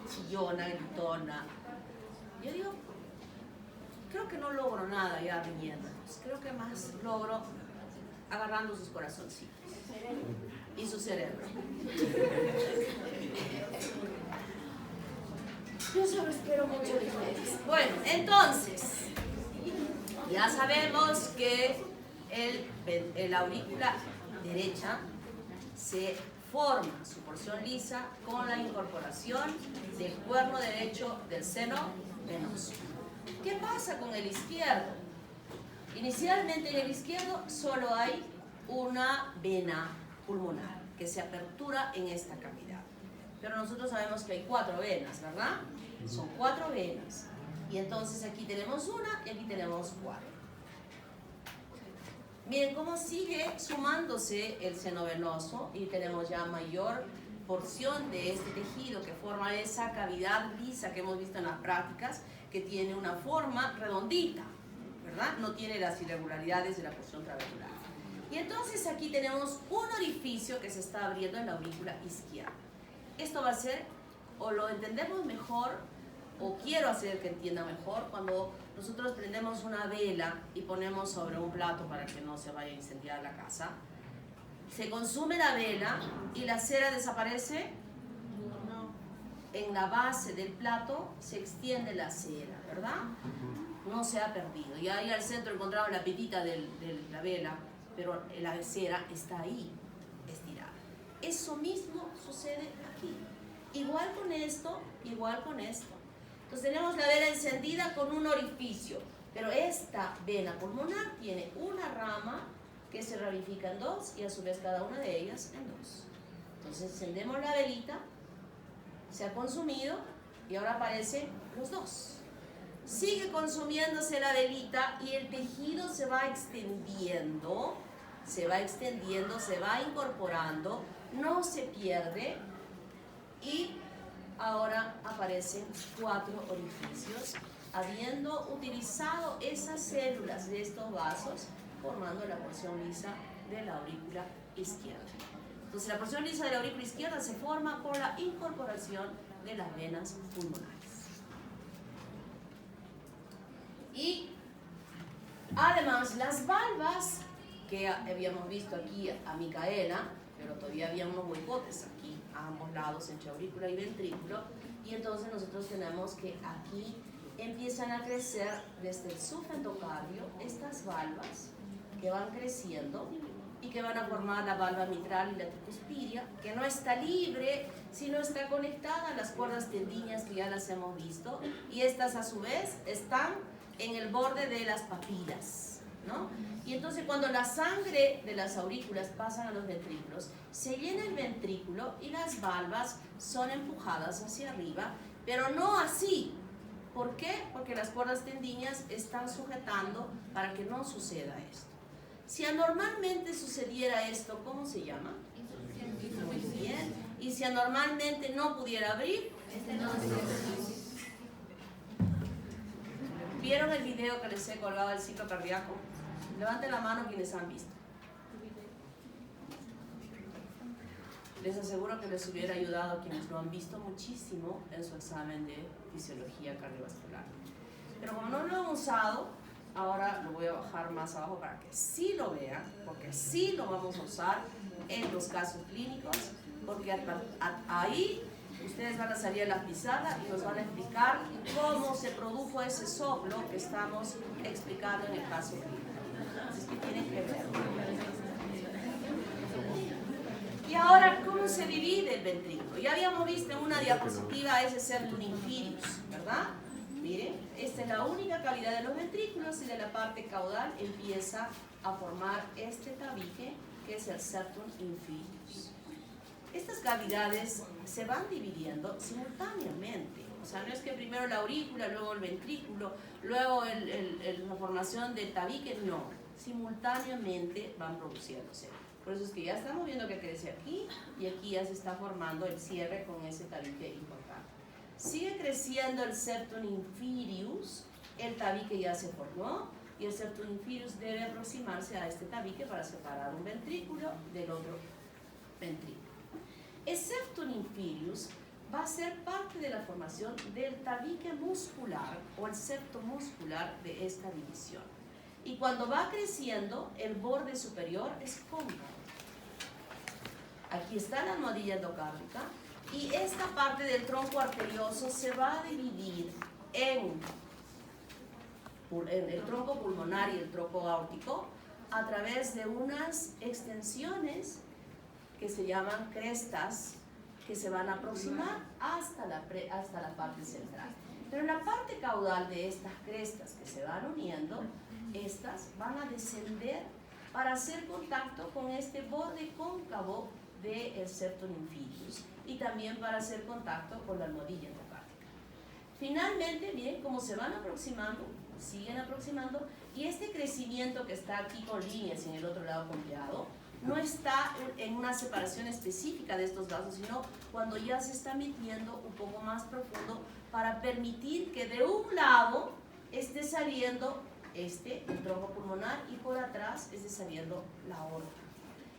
Chillona, gritona. Yo digo, creo que no logro nada ya riñendo. Creo que más logro agarrando sus corazoncitos y su cerebro. Yo solo espero mucho de ustedes. Bueno, entonces, ya sabemos que la aurícula derecha se forma su porción lisa con la incorporación del cuerno derecho del seno venoso. ¿Qué pasa con el izquierdo? Inicialmente en el izquierdo solo hay una vena pulmonar que se apertura en esta cavidad. Pero nosotros sabemos que hay 4 venas, ¿verdad? Son 4 venas. Y entonces aquí tenemos una y aquí tenemos 4. Miren cómo sigue sumándose el seno venoso y tenemos ya mayor porción de este tejido que forma esa cavidad lisa que hemos visto en las prácticas, que tiene una forma redondita, ¿verdad? No tiene las irregularidades de la porción trabecular. Y entonces aquí tenemos un orificio que se está abriendo en la aurícula izquierda. Esto va a ser, o lo entendemos mejor, o quiero hacer que entienda mejor, cuando nosotros prendemos una vela y ponemos sobre un plato para que no se vaya a incendiar la casa. Se consume la vela y la cera desaparece. En la base del plato se extiende la cera, ¿verdad? No se ha perdido. Y ahí al centro encontramos la pitita de la vela, pero la cera está ahí, estirada. Eso mismo sucede aquí. Igual con esto, igual con esto. Entonces tenemos la vela encendida con un orificio, pero esta vena pulmonar tiene una rama que se ramifica en 2 y a su vez cada una de ellas en 2. Entonces encendemos la velita, se ha consumido y ahora aparecen los 2. Sigue consumiéndose la velita y el tejido se va extendiendo, se va incorporando, no se pierde y ahora aparecen 4 orificios, habiendo utilizado esas células de estos vasos, formando la porción lisa de la aurícula izquierda. Entonces la porción lisa de la aurícula izquierda se forma por la incorporación de las venas pulmonares. Y además las valvas que habíamos visto aquí a Micaela, pero todavía había unos huecotes aquí a ambos lados entre aurícula y ventrículo, y entonces nosotros tenemos que aquí empiezan a crecer desde el subendocardio estas valvas que van creciendo y que van a formar la valva mitral y la tricuspidia, que no está libre, sino está conectada a las cuerdas tendineas que ya las hemos visto, y estas a su vez están en el borde de las papilas, ¿no? Y entonces cuando la sangre de las aurículas pasan a los ventrículos, se llena el ventrículo y las valvas son empujadas hacia arriba, pero no así. ¿Por qué? Porque las cuerdas tendineas están sujetando para que no suceda esto. Si anormalmente sucediera esto, ¿cómo se llama? Muy bien. Y si anormalmente no pudiera abrir, ¿vieron el video que les he colgado del ciclo cardíaco? Levanten la mano quienes han visto. Les aseguro que les hubiera ayudado a quienes lo han visto muchísimo en su examen de fisiología cardiovascular. Pero como no lo han usado, ahora lo voy a bajar más abajo para que sí lo vean, porque sí lo vamos a usar en los casos clínicos, porque ahí ustedes van a salir a la pizarra y nos van a explicar cómo se produjo ese soplo que estamos explicando en el caso clínico. Así que tienen que verlo. Y ahora, ¿cómo se divide el ventrículo? Ya habíamos visto en una diapositiva ese septum inferius, ¿verdad? Miren, esta es la única cavidad de los ventrículos y de la parte caudal empieza a formar este tabique que es el septum inferius. Estas cavidades se van dividiendo simultáneamente. O sea, no es que primero la aurícula, luego el ventrículo, luego la formación del tabique, no. Simultáneamente van produciéndose. Por eso es que ya estamos viendo que crece aquí y aquí ya se está formando el cierre con ese tabique importante. Sigue creciendo el septum inferius, el tabique ya se formó y el septum inferius debe aproximarse a este tabique para separar un ventrículo del otro ventrículo. El septum inferius va a ser parte de la formación del tabique muscular o el septo muscular de esta división. Y cuando va creciendo, el borde superior es cóncavo. Aquí está la almohadilla endocárdica y esta parte del tronco arterioso se va a dividir en el tronco pulmonar y el tronco aórtico a través de unas extensiones que se llaman crestas que se van a aproximar hasta la parte central. Pero en la parte caudal de estas crestas que se van uniendo, estas van a descender para hacer contacto con este borde cóncavo del septum inferius y también para hacer contacto con la almohadilla endocárdica. Finalmente, miren cómo se van aproximando, siguen aproximando, y este crecimiento que está aquí con líneas y en el otro lado punteado, no está en una separación específica de estos vasos, sino cuando ya se está metiendo un poco más profundo para permitir que de un lado esté saliendo el tronco pulmonar y por atrás esté saliendo la aorta.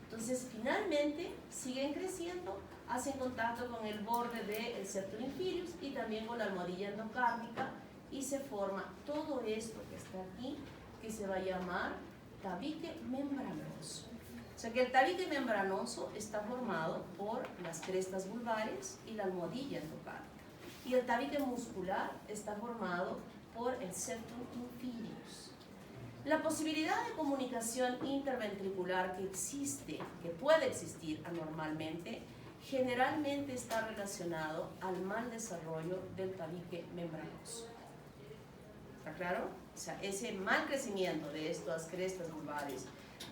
Entonces, finalmente, siguen creciendo, hacen contacto con el borde del septum inferius y también con la almohadilla endocárdica y se forma todo esto que está aquí, que se va a llamar tabique membranoso. O sea que el tabique membranoso está formado por las crestas vulvares y la almohadilla endocárdica. Y el tabique muscular está formado por el septum inferius. La posibilidad de comunicación interventricular que existe, que puede existir anormalmente, generalmente está relacionado al mal desarrollo del tabique membranoso. ¿Está claro? O sea, ese mal crecimiento de estas crestas vulvares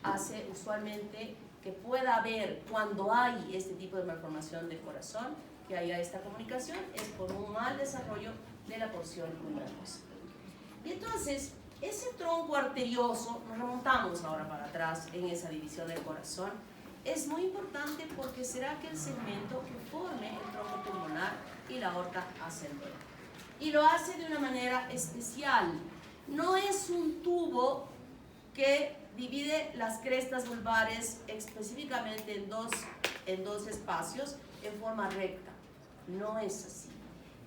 hace usualmente que pueda haber, cuando hay este tipo de malformación del corazón, que haya esta comunicación, es por un mal desarrollo de la porción membranosa. Y entonces, ese tronco arterioso, nos remontamos ahora para atrás en esa división del corazón, es muy importante porque será aquel segmento que forme el tronco pulmonar y la aorta ascendente. Y lo hace de una manera especial. No es un tubo que divide las crestas vulvares específicamente en dos espacios en forma recta. No es así.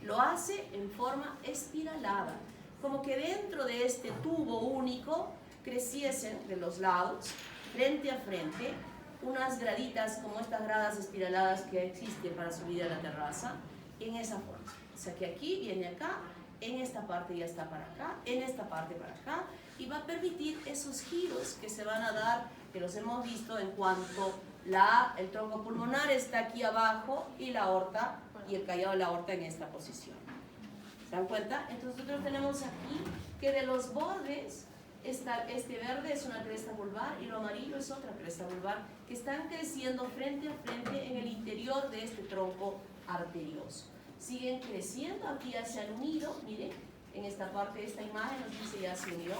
Lo hace en forma espiralada, como que dentro de este tubo único creciesen de los lados, frente a frente, unas graditas como estas gradas espiraladas que existen para subir a la terraza, en esa forma. O sea que aquí viene acá en esta parte ya está para acá, en esta parte para acá, y va a permitir esos giros que se van a dar, que los hemos visto en cuanto el tronco pulmonar está aquí abajo y la aorta y el callado de la aorta en esta posición. ¿Se dan cuenta? Entonces nosotros tenemos aquí que de los bordes, este verde es una cresta vulvar y lo amarillo es otra cresta vulvar que están creciendo frente a frente en el interior de este tronco arterioso. Siguen creciendo, aquí ya se han unido, miren, en esta parte de esta imagen nos dice ya se unió.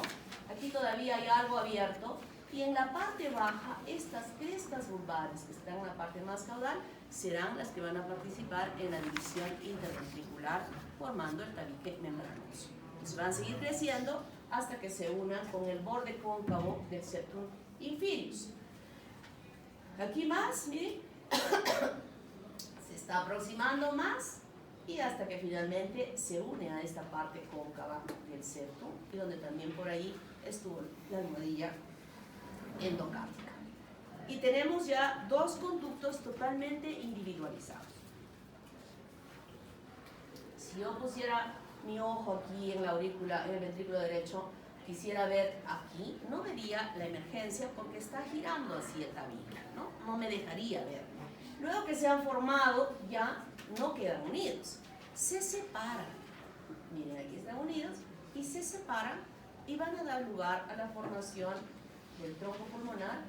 Aquí todavía hay algo abierto y en la parte baja estas crestas vulvares que están en la parte más caudal serán las que van a participar en la división interventricular formando el tabique membranoso. Entonces van a seguir creciendo hasta que se unan con el borde cóncavo del septum inferius. Aquí más, miren, se está aproximando más y hasta que finalmente se une a esta parte cóncava del septum y donde también por ahí estuvo la almohadilla endocárdica. Y tenemos ya dos conductos totalmente individualizados. Si yo pusiera mi ojo aquí en la aurícula, en el ventrículo derecho, quisiera ver aquí, no vería la emergencia porque está girando así el tabique, ¿no? No me dejaría ver. Luego que se han formado, ya no quedan unidos. Se separan. Miren, aquí están unidos y se separan y van a dar lugar a la formación del tronco pulmonar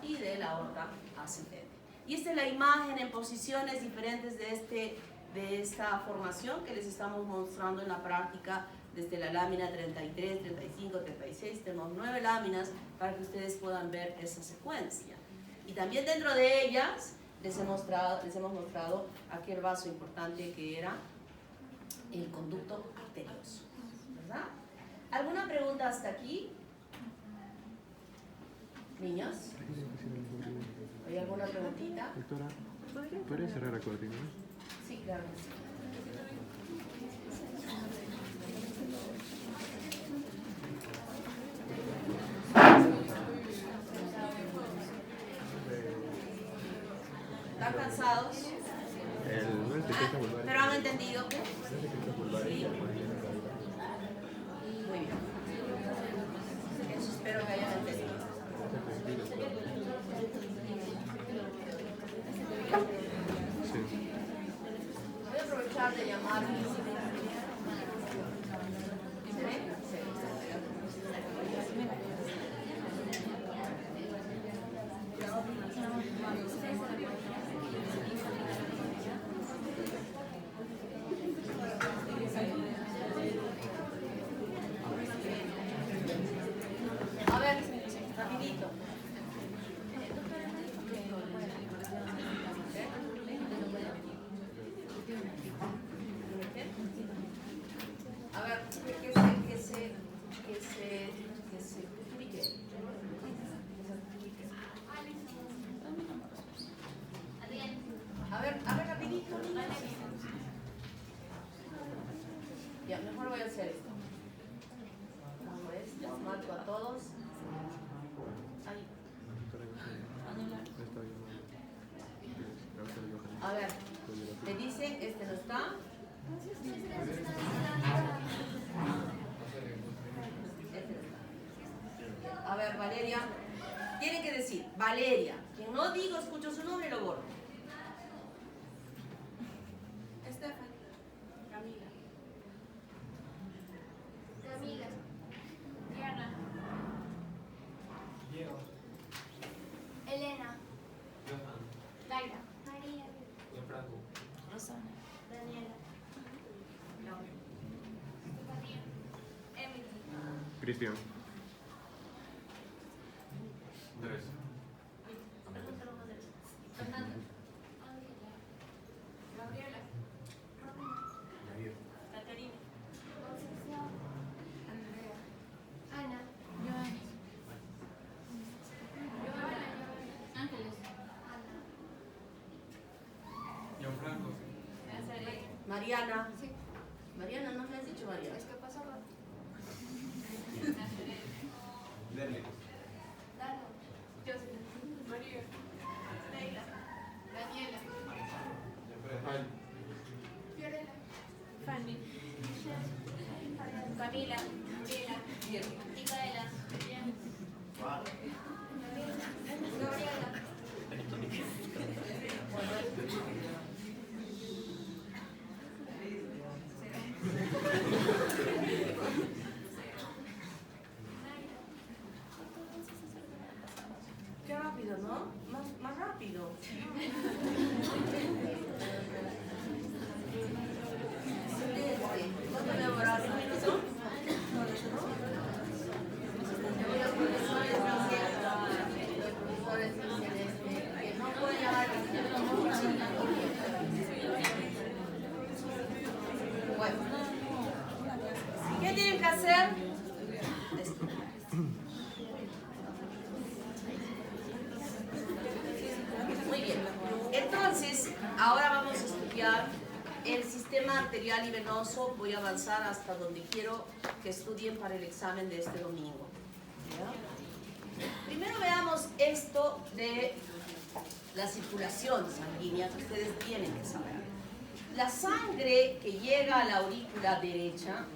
y de la aorta ascendente. Y esta es la imagen en posiciones diferentes de esta formación que les estamos mostrando en la práctica desde la lámina 33, 35, 36. Tenemos 9 láminas para que ustedes puedan ver esa secuencia. Y también dentro de ellas les hemos mostrado aquel vaso importante que era el conducto arterioso, ¿verdad? ¿Alguna pregunta hasta aquí? Niños, ¿hay alguna preguntita? Doctora, ¿podría cerrar la cortina? Sí, claro que sí. ¿Están cansados? ¿Pero han entendido qué? Sí. Muy bien. Eso espero que hayan entendido. Sí. Voy a aprovechar de llamar. ¿Se ve? A ver, rapidito. A ver, que se explique. A ver, rapidito, niños. Ya, mejor voy a hacer esto. Como es, les marco a todos. Ahí. A ver, me dice, este no está. A ver, Valeria. Tienen que decir, Valeria. Quien no digo, escucho su nombre y lo borro. Estefan. Camila. Camila. Diana. Diego. Elena. Johan. Daira. María. Gianfranco. Rosana. Daniela. Laura. Estefanía. Emily. Cristian. Andrés. Fernanda. Gabriela. Javier. Caterina. Concepción. Andrea. Ana. Joana. Ángeles. Gianfranco. Nazaret. Mariana. Sí. Mariana, ¿no me has dicho Mariana? Es que pasó rato. Derle. Dano. Jocelyn. María. Leila. Daniela. Fanny. Fiorella. Fanny. Michelle. rápido, ¿no? Más rápido. ¿Cuánto demoras? ¿Un minuto? Bueno, ¿qué tienen que hacer? Muy bien. Entonces, ahora vamos a estudiar el sistema arterial y venoso. Voy a avanzar hasta donde quiero que estudien para el examen de este domingo. ¿Ya? Primero veamos esto de la circulación sanguínea que ustedes tienen que saber. La sangre que llega a la aurícula derecha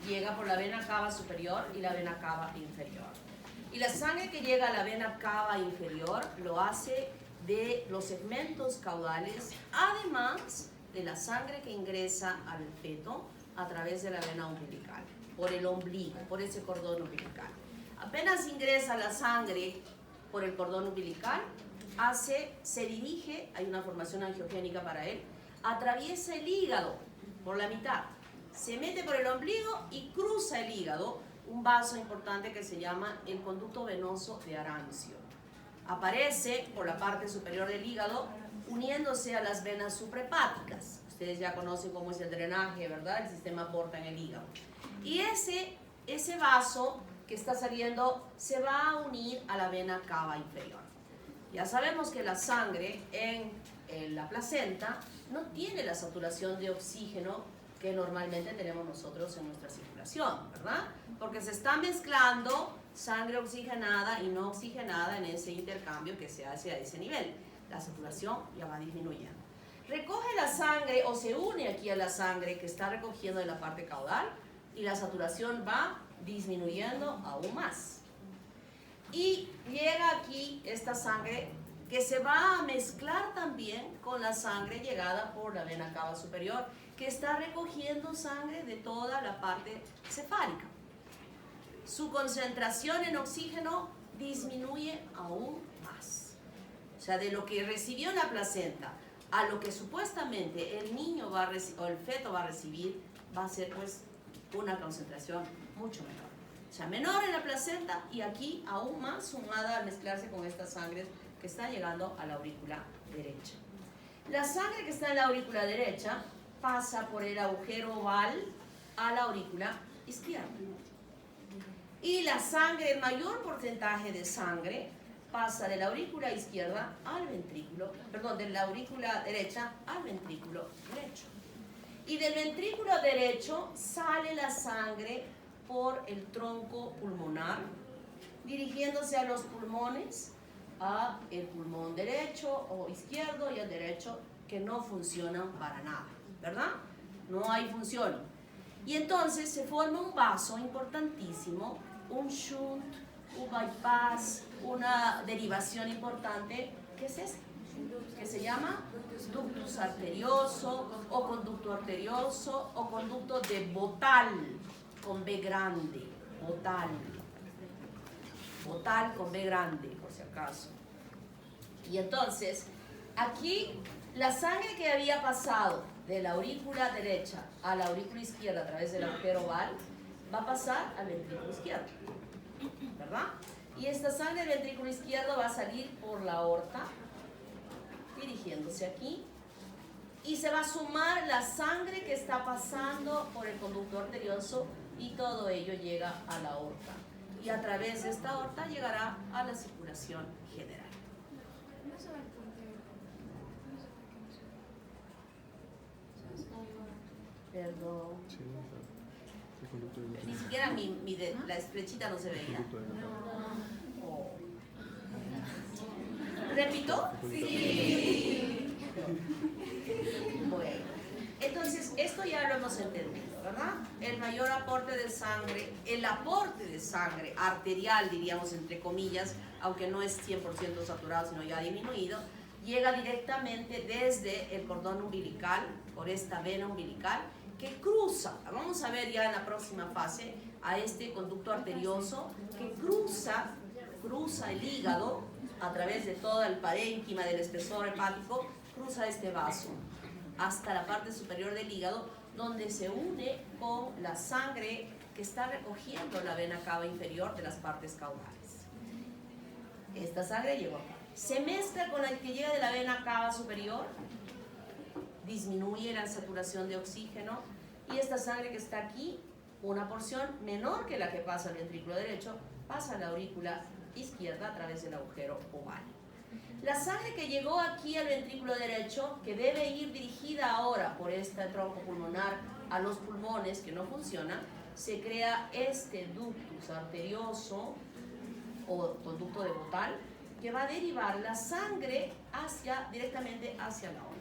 llega por la vena cava superior y la vena cava inferior. Y la sangre que llega a la vena cava inferior lo hace de los segmentos caudales, además de la sangre que ingresa al feto a través de la vena umbilical, por el ombligo, por ese cordón umbilical. Apenas ingresa la sangre por el cordón umbilical, se dirige, hay una formación angiogénica para él, atraviesa el hígado por la mitad, se mete por el ombligo y cruza el hígado, un vaso importante que se llama el conducto venoso de Arancio. Aparece por la parte superior del hígado, uniéndose a las venas suprahepáticas. Ustedes ya conocen cómo es el drenaje, ¿verdad? El sistema porta en el hígado. Y ese vaso que está saliendo se va a unir a la vena cava inferior. Ya sabemos que la sangre en la placenta no tiene la saturación de oxígeno que normalmente tenemos nosotros en nuestra circulación, ¿verdad? Porque se está mezclando sangre oxigenada y no oxigenada en ese intercambio que se hace a ese nivel. La saturación ya va disminuyendo. Recoge la sangre o se une aquí a la sangre que está recogiendo de la parte caudal y la saturación va disminuyendo aún más. Y llega aquí esta sangre que se va a mezclar también con la sangre llegada por la vena cava superior, que está recogiendo sangre de toda la parte cefálica. Su concentración en oxígeno disminuye aún más. O sea, de lo que recibió la placenta a lo que supuestamente el niño o el feto va a recibir, va a ser pues una concentración mucho menor. O sea, menor en la placenta y aquí aún más sumada al mezclarse con estas sangres que están llegando a la aurícula derecha. La sangre que está en la aurícula derecha pasa por el agujero oval a la aurícula izquierda. Y la sangre, el mayor porcentaje de sangre pasa de la aurícula izquierda al ventrículo, perdón, de la aurícula derecha al ventrículo derecho. Y del ventrículo derecho sale la sangre por el tronco pulmonar, dirigiéndose a los pulmones, a el pulmón derecho o izquierdo y al derecho, que no funcionan para nada, ¿verdad? No hay función. Y entonces se forma un vaso importantísimo, un shunt, un bypass, una derivación importante, ¿qué es este? Que se llama ductus arterioso o conducto arterioso o conducto de Bottal, con B grande, Bottal. Bottal con B grande, por si acaso. Y entonces, aquí la sangre que había pasado de la aurícula derecha a la aurícula izquierda a través del agujero oval va a pasar al ventrículo izquierdo, ¿verdad? Y esta sangre del ventrículo izquierdo va a salir por la aorta, dirigiéndose aquí, y se va a sumar la sangre que está pasando por el conducto arterioso y todo ello llega a la aorta. Y a través de esta aorta llegará a la circulación general. No se va el puntero. No sé por qué no se va. Perdón. Sí, el conducto de Ni siquiera la estrechita no se veía. Oh. ¿Repito? Sí. Bueno, entonces esto ya lo hemos entendido, ¿verdad? El mayor aporte de sangre, el aporte de sangre arterial, diríamos entre comillas, aunque no es 100% saturado, sino ya disminuido, llega directamente desde el cordón umbilical, por esta vena umbilical, que cruza, vamos a ver ya en la próxima fase, a este conducto arterioso que cruza el hígado a través de toda el parénquima del espesor hepático, cruza este vaso hasta la parte superior del hígado, donde se une con la sangre que está recogiendo la vena cava inferior de las partes caudales. Esta sangre llegó, se mezcla con la que llega de la vena cava superior, disminuye la saturación de oxígeno, y esta sangre que está aquí, una porción menor que la que pasa al ventrículo derecho, pasa a la aurícula izquierda a través del agujero oval. La sangre que llegó aquí al ventrículo derecho, que debe ir dirigida ahora por este tronco pulmonar a los pulmones que no funcionan, se crea este ductus arterioso o conducto de Bottal, que va a derivar la sangre directamente hacia la aorta.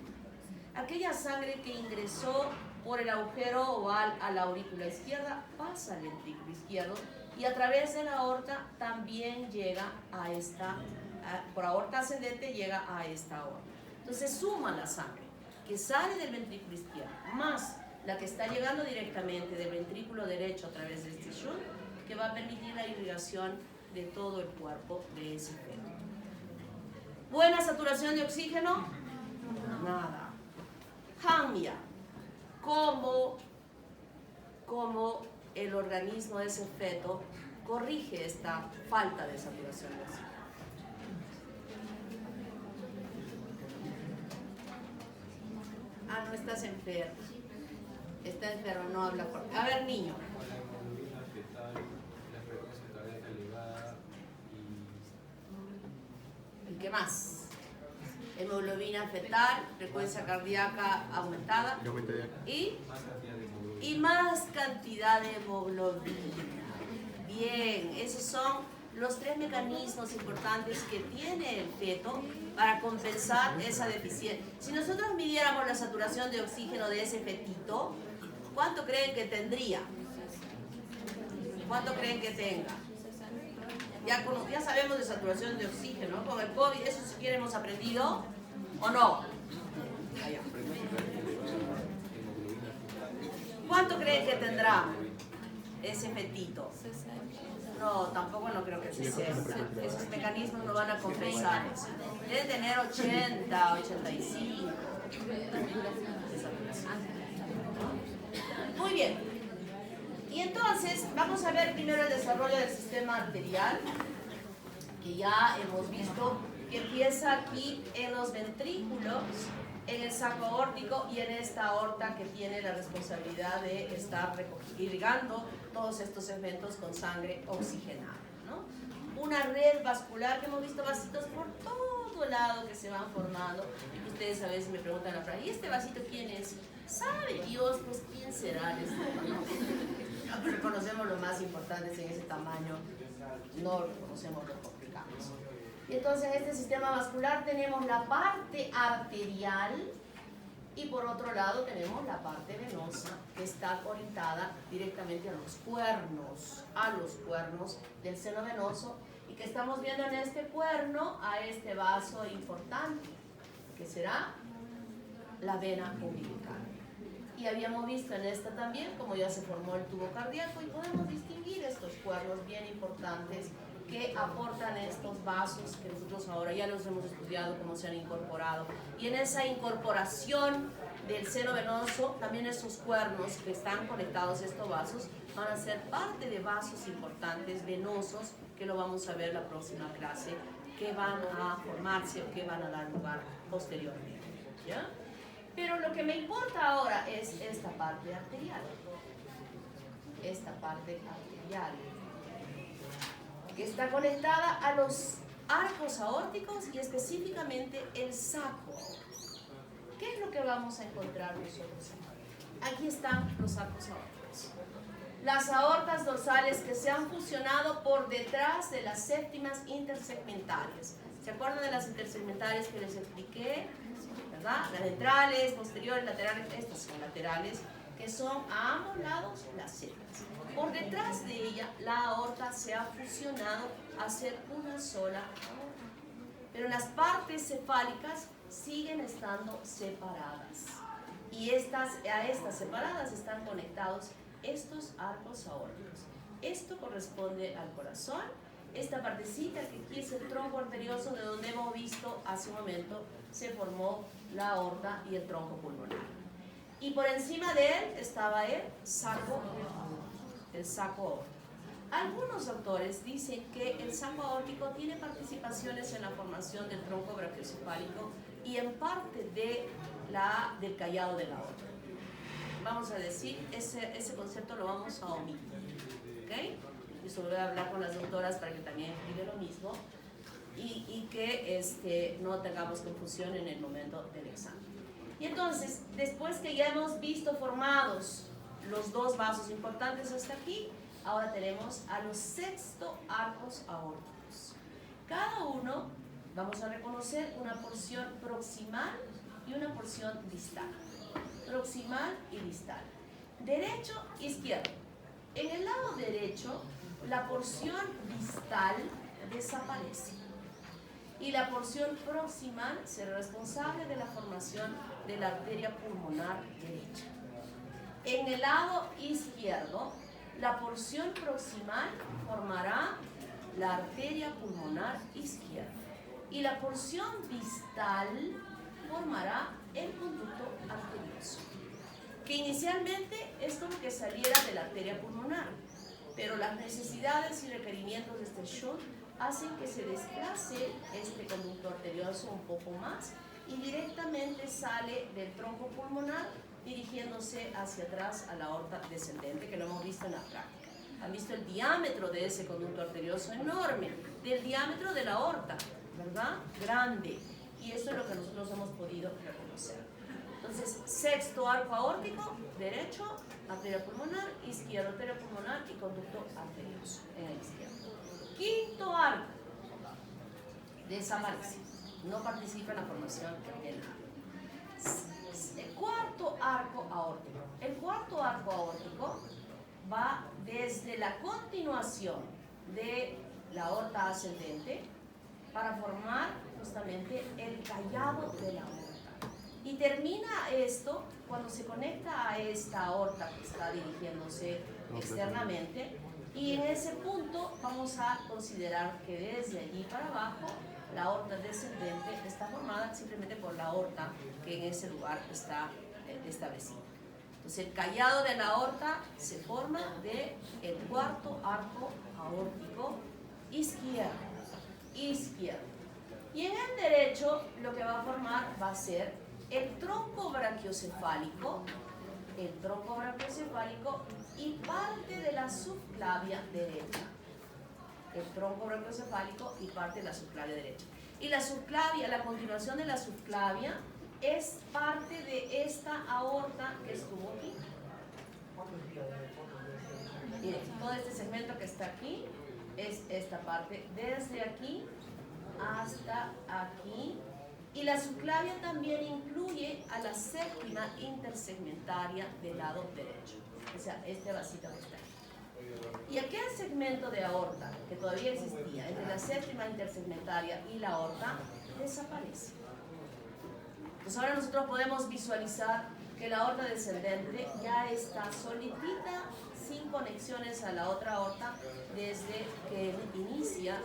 Aquella sangre que ingresó por el agujero oval a la aurícula izquierda pasa al ventrículo izquierdo y a través de la aorta también llega a esta, por aorta ascendente llega a esta aorta. Entonces suma la sangre que sale del ventrículo izquierdo más la que está llegando directamente del ventrículo derecho a través de este shunt, que va a permitir la irrigación de todo el cuerpo de ese feto. ¿Buena saturación de oxígeno? Nada. Cambia cómo el organismo de ese feto corrige esta falta de saturación de oxígeno. Ah, no estás enfermo. Está enfermo, no habla por... A ver, niño. Con la hemoglobina fetal, la frecuencia cardíaca elevada ¿Y qué más? Hemoglobina fetal, frecuencia cardíaca aumentada y más cantidad de hemoglobina. Bien, esos son los 3 mecanismos importantes que tiene el feto para compensar esa deficiencia. Si nosotros midiéramos la saturación de oxígeno de ese fetito, ¿cuánto creen que tendría? ¿Cuánto creen que tenga? Ya sabemos de saturación de oxígeno, ¿no? Con el COVID, eso siquiera hemos aprendido, ¿o no? Allá. ¿Cuánto creen que tendrá ese fetito? No, tampoco no creo que sea 60. Esos mecanismos no van a compensar eso. Debe tener 80, 85. Muy bien. Y entonces vamos a ver primero el desarrollo del sistema arterial, que ya hemos visto que empieza aquí en los ventrículos, en el saco aórtico y en esta aorta que tiene la responsabilidad de estar irrigando todos estos eventos con sangre oxigenada, ¿no? Una red vascular que hemos visto vasitos por todo lado que se van formando. Y ustedes a veces me preguntan a Fran, ¿y este vasito quién es? ¿Sabe Dios? Pues quién será, ¿no? Reconocemos los más importantes en ese tamaño, no reconocemos los complicados. Y entonces en este sistema vascular tenemos la parte arterial y por otro lado tenemos la parte venosa que está orientada directamente a los cuernos del seno venoso, y que estamos viendo en este cuerno a este vaso importante que será la vena umbilical. Y habíamos visto en esta también cómo ya se formó el tubo cardíaco, y podemos distinguir estos cuernos bien importantes que aportan estos vasos que nosotros ahora ya los hemos estudiado, cómo se han incorporado. Y en esa incorporación del seno venoso, también esos cuernos que están conectados a estos vasos van a ser parte de vasos importantes venosos, que lo vamos a ver la próxima clase, que van a formarse o que van a dar lugar posteriormente, ¿ya? Pero lo que me importa ahora es esta parte arterial. Esta parte arterial, que está conectada a los arcos aórticos y específicamente el saco aórtico. ¿Qué es lo que vamos a encontrar nosotros aquí? Aquí están los arcos aórticos. Las aortas dorsales que se han fusionado por detrás de las séptimas intersegmentales. ¿Se acuerdan de las intersegmentales que les expliqué? ¿Verdad? Las ventrales, posteriores, laterales. Estas son laterales, que son a ambos lados las séptimas. Por detrás de ella, la aorta se ha fusionado a ser una sola aorta. Pero las partes cefálicas siguen estando separadas. Y a estas separadas están conectados estos arcos aórticos. Esto corresponde al corazón, esta partecita que aquí es el tronco arterioso, de donde hemos visto hace un momento se formó la aorta y el tronco pulmonar. Y por encima de él estaba el saco aórtico. Algunos autores dicen que el saco aórtico tiene participaciones en la formación del tronco brachiocefálico y en parte del callado de la aorta. Vamos a decir, ese concepto lo vamos a omitir. ¿Okay? Y eso voy a hablar con las doctoras para que también expliquen lo mismo y que no tengamos confusión en el momento del examen. Y entonces, después que ya hemos visto formados los dos vasos importantes hasta aquí, ahora tenemos a los sexto arcos aórticos. Cada uno vamos a reconocer una porción proximal y una porción distal. Proximal y distal. Derecho, izquierdo. En el lado derecho, la porción distal desaparece y la porción proximal será responsable de la formación de la arteria pulmonar derecha. En el lado izquierdo, la porción proximal formará la arteria pulmonar izquierda y la porción distal formará el conducto arterioso, que inicialmente es como que saliera de la arteria pulmonar, pero las necesidades y requerimientos de este shunt hacen que se desplace este conducto arterioso un poco más y directamente sale del tronco pulmonar dirigiéndose hacia atrás a la aorta descendente, que lo hemos visto en la práctica. Han visto el diámetro de ese conducto arterioso enorme, del diámetro de la aorta, ¿verdad? Grande. Y eso es lo que nosotros hemos podido reconocer. Entonces, sexto arco aórtico, derecho, arteria pulmonar, izquierdo, arteria pulmonar y conducto arterioso en el izquierdo. Quinto arco, desaparece, no participa en la formación de nada. El cuarto arco aórtico. El cuarto arco aórtico va desde la continuación de la aorta ascendente para formar justamente el callado de la aorta. Y termina esto cuando se conecta a esta aorta que está dirigiéndose externamente, y en ese punto vamos a considerar que desde allí para abajo la aorta descendente está formada simplemente por la aorta que en ese lugar está establecida. Entonces el callado de la aorta se forma del cuarto arco aórtico izquierdo. Y en el derecho lo que va a formar va a ser el tronco brachiocefálico y parte de la subclavia derecha. El tronco brachiocefálico y parte de la subclavia derecha. Y la subclavia, la continuación de la subclavia, es parte de esta aorta que estuvo aquí. Miren, todo este segmento que está aquí es esta parte, desde aquí hasta aquí. Y la subclavia también incluye a la séptima intersegmentaria del lado derecho. O sea, este vasito que está aquí. Y aquel segmento de aorta que todavía existía entre la séptima intersegmentaria y la aorta desaparece. Entonces ahora nosotros podemos visualizar que la aorta descendente ya está solitita, sin conexiones a la otra aorta, desde que inicia,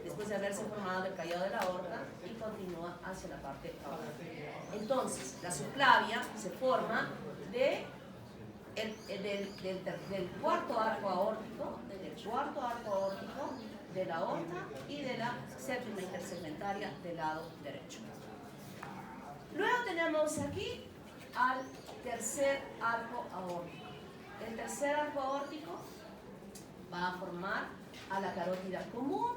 después de haberse formado el callado de la aorta, y continúa hacia la parte aorta. Entonces, la subclavia se forma del cuarto arco aórtico, de la aorta y de la séptima intersegmentaria del lado derecho. Luego tenemos aquí al tercer arco aórtico. El tercer arco aórtico va a formar a la carótida común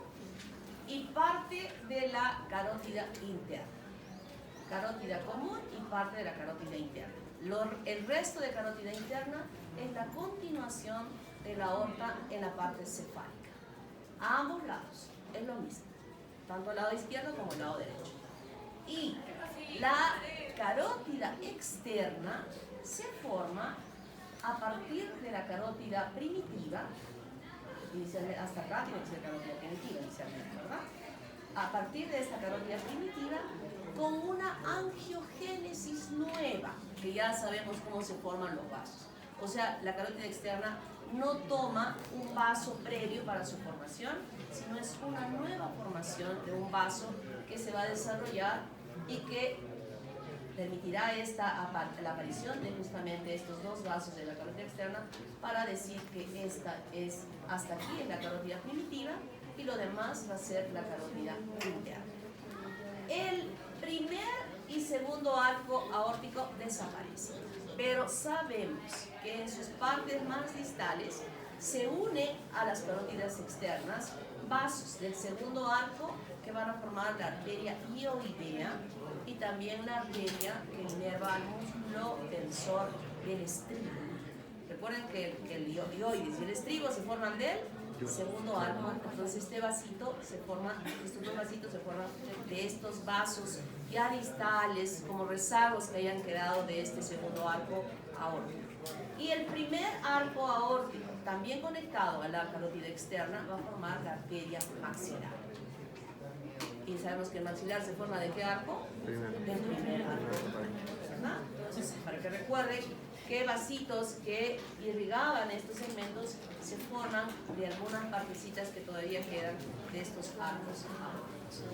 y parte de la carótida interna. Carótida común y parte de la carótida interna. El resto de carótida interna es la continuación de la aorta en la parte cefálica. A ambos lados es lo mismo, tanto el lado izquierdo como el lado derecho. Y la carótida externa se forma a partir de la carótida primitiva. Inicialmente, hasta acá tiene que ser carótida primitiva inicialmente, ¿verdad? A partir de esta carótida primitiva, con una angiogénesis nueva, que ya sabemos cómo se forman los vasos. O sea, la carótida externa no toma un vaso previo para su formación, sino es una nueva formación de un vaso que se va a desarrollar y que permitirá la aparición de justamente estos dos vasos de la carótida externa para decir que esta es hasta aquí en la carótida primitiva y lo demás va a ser la carótida interna. El primer y segundo arco aórtico desaparece, pero sabemos que en sus partes más distales se une a las carótidas externas vasos del segundo arco que van a formar la arteria hioidea y también la arteria que inerva al músculo tensor del estribo. Recuerden que el hioides y el estribo se forman del segundo arco, entonces estos dos vasitos se forman de estos vasos ya distales como rezagos que hayan quedado de este segundo arco aórtico. Y el primer arco aórtico, también conectado a la carótida externa, va a formar la arteria maxilar. Y sabemos que el maxilar se forma ¿de qué arco? Del primer arco, ¿verdad? Entonces, para que recuerden qué vasitos que irrigaban estos segmentos se forman de algunas partecitas que todavía quedan de estos arcos aórticos.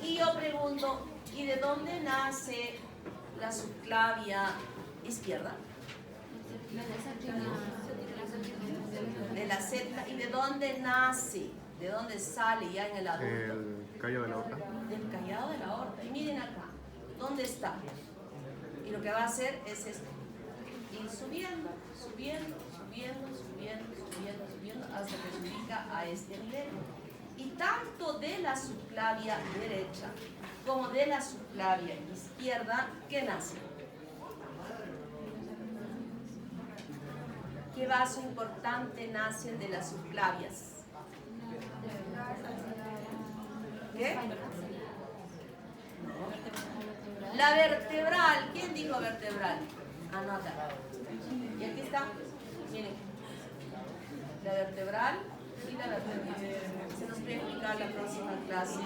Y yo pregunto, ¿y de dónde nace la subclavia izquierda? De la séptima. ¿Y de dónde nace? ¿De dónde sale ya en el adulto? El callado de la aorta. Del callado de la aorta. Y miren acá, ¿dónde está? Y lo que va a hacer es esto. Ir subiendo, subiendo, subiendo, subiendo, subiendo, subiendo, hasta que se ubica a este nivel. Y tanto de la subclavia derecha como de la subclavia izquierda, ¿qué nace? ¿Qué vaso importante nace de las subclavias? ¿Qué? No. La vertebral. ¿Quién dijo vertebral? Anota. Y aquí está. Miren. La vertebral y la vertebral. Se nos puede explicar la próxima clase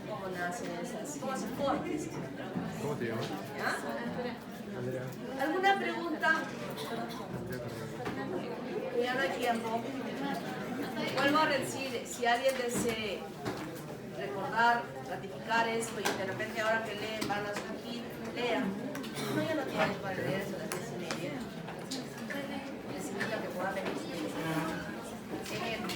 cómo nacen esas, cómo se forman. ¿Cómo te llamas? ¿Ah? Andrea. ¿Alguna pregunta? Ya no hay tiempo. Vuelvo a decir, si alguien desea recordar, ratificar esto y de repente ahora que leen van a surgir, lean. No, ya no tienen para leer eso a las 10:30. Les invito a que puedan venir. En el